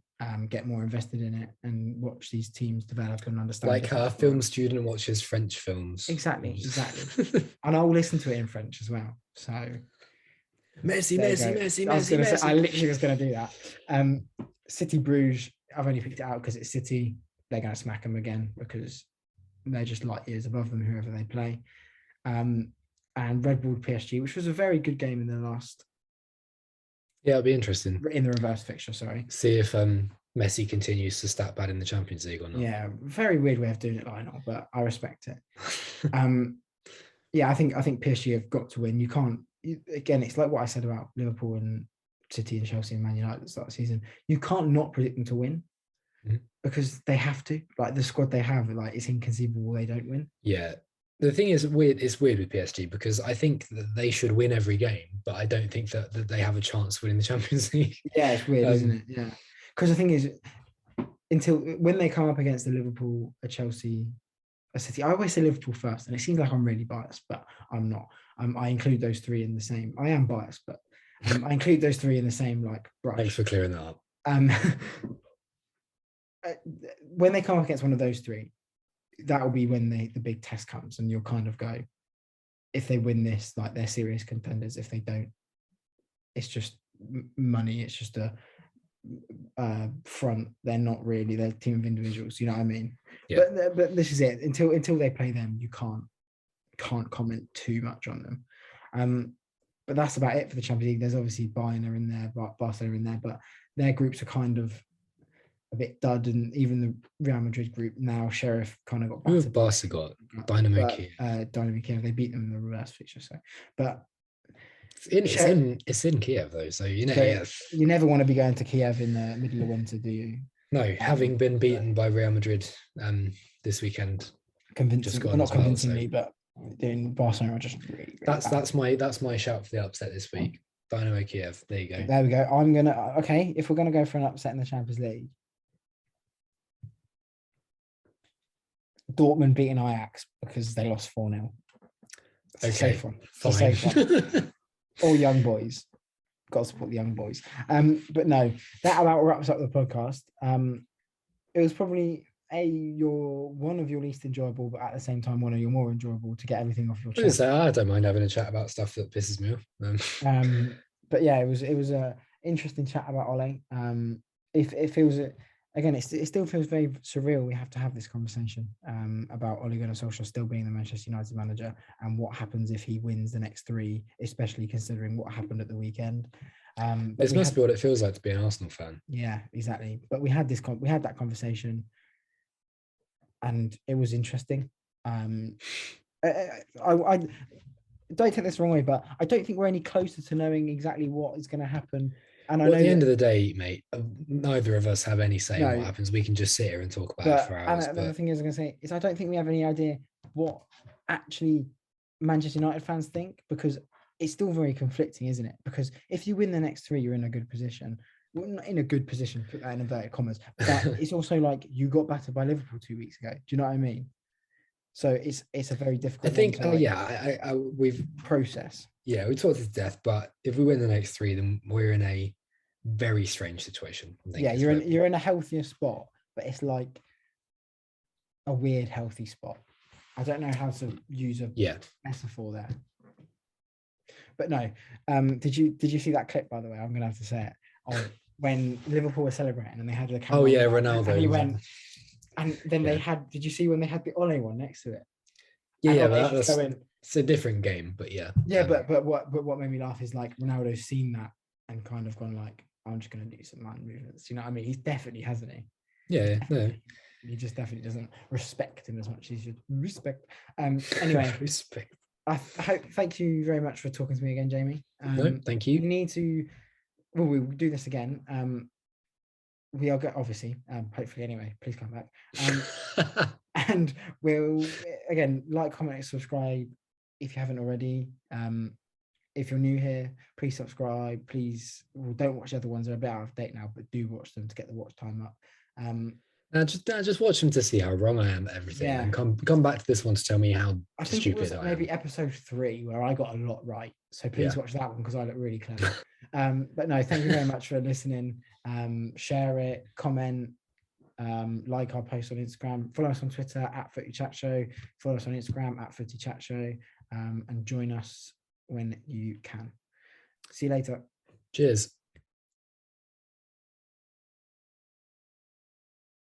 Get more invested in it and watch these teams develop and understand. Like a film student watches French films. Exactly. And I'll listen to it in French as well. So Messi. I literally was going to do that. City Bruges, I've only picked it out because it's City. They're going to smack them again, because They're just light years above them, whoever they play. And Red Bull PSG, which was a very good game in the last. Yeah, it'll be interesting. In the reverse fixture, sorry. See if Messi continues to stat bad in the Champions League or not. Yeah, very weird way of doing it, Lionel, but I respect it. Yeah, I think PSG have got to win. You can't. Again, it's like what I said about Liverpool and City and Chelsea and Man United at the start of the season. You can't not predict them to win because they have to. Like the squad they have, like it's inconceivable they don't win. Yeah. The thing is weird. It's weird with PSG because I think that they should win every game, but I don't think that they have a chance of winning the Champions League. Yeah, it's weird, isn't it? Yeah, because the thing is, until when they come up against the Liverpool, a Chelsea, a City, I always say Liverpool first, and it seems like I'm really biased, but I'm not. I include those three in the same. I am biased, but I include those three in the same like brush. Thanks for clearing that up. When they come up against one of those three, that will be when the big test comes, and you'll kind of go, if they win this, like they're serious contenders. If they don't, it's just money. It's just a front. They're not really. They're a team of individuals. You know what I mean? Yeah. But this is it. Until they play them, you can't comment too much on them. But that's about it for the Champions League. There's obviously Bayern are in there, Barcelona are in there, but their groups are kind of a bit dud, and even the Real Madrid group now, Sheriff kind of got. Who have Barca got? Dynamo Kiev. Dynamo Kiev. They beat them in the reverse fixture. So, but it's in Kiev though, so you know. So you never want to be going to Kiev in the middle of winter, do you? No, having been beaten by Real Madrid this weekend, not convincingly, but in Barcelona are just really that's my shout for the upset this week. Dynamo Kiev. There you go. There we go. If we're gonna go for an upset in the Champions League, Dortmund beating Ajax because they lost 4-0. Okay, safe one. Fine. Safe one. All young boys. Got to support the young boys. But no, that about wraps up the podcast. It was probably one of your least enjoyable, but at the same time one of your more enjoyable to get everything off your chest. I don't mind having a chat about stuff that pisses me off. But yeah, it was a interesting chat about Ole. It feels again, it still feels very surreal. We have to have this conversation about Ole Gunnar Solskjaer still being the Manchester United manager and what happens if he wins the next three, especially considering what happened at the weekend. This must be what it feels like to be an Arsenal fan. Yeah, exactly. But we had that conversation, and it was interesting. I don't take this the wrong way, but I don't think we're any closer to knowing exactly what is going to happen. And at the end of the day, mate, neither of us have any say in what happens. We can just sit here and talk about it for hours. And the thing I was going to say is I don't think we have any idea what actually Manchester United fans think, because it's still very conflicting, isn't it? Because if you win the next three, you're in a good position. Well, not in a good position, put that in inverted commas. But it's also like you got battered by Liverpool 2 weeks ago. Do you know what I mean? So it's a very difficult. I think, we've process. Yeah, we talked to death, but if we win the next three, then we're in a very strange situation. Yeah, you're in a healthier spot, but it's like a weird healthy spot. I don't know how to use a metaphor there. But no, did you see that clip, by the way? I'm gonna have to say it. Of when Liverpool were celebrating and they had the camera. Oh yeah, Ronaldo. And he went, and then they had. Did you see when they had the Ole one next to it? Yeah, it's a different game, but yeah. Yeah, but what made me laugh is like Ronaldo's seen that and kind of gone like, I'm just gonna do some man movements. You know what I mean? He's definitely, hasn't he? Yeah, no. He just definitely doesn't respect him as much as he should respect. Anyway, respect. Thank you very much for talking to me again, Jamie. No, thank you. We need to. Well, we'll do this again. We are obviously, hopefully anyway. Please come back. And we'll again like, comment, subscribe if you haven't already. If you're new here, please subscribe. Please, don't watch the other ones; they're a bit out of date now, but do watch them to get the watch time up. Just watch them to see how wrong I am at everything, and come back to this one to tell me how I think stupid it was maybe episode 3 where I got a lot right. So please watch that one because I look really clever. But no, thank you very much for listening. Share it, comment, like our post on Instagram, follow us on Twitter @FootyChatShow, follow us on Instagram @FootyChatShow, and join us when you can. See you later. Cheers.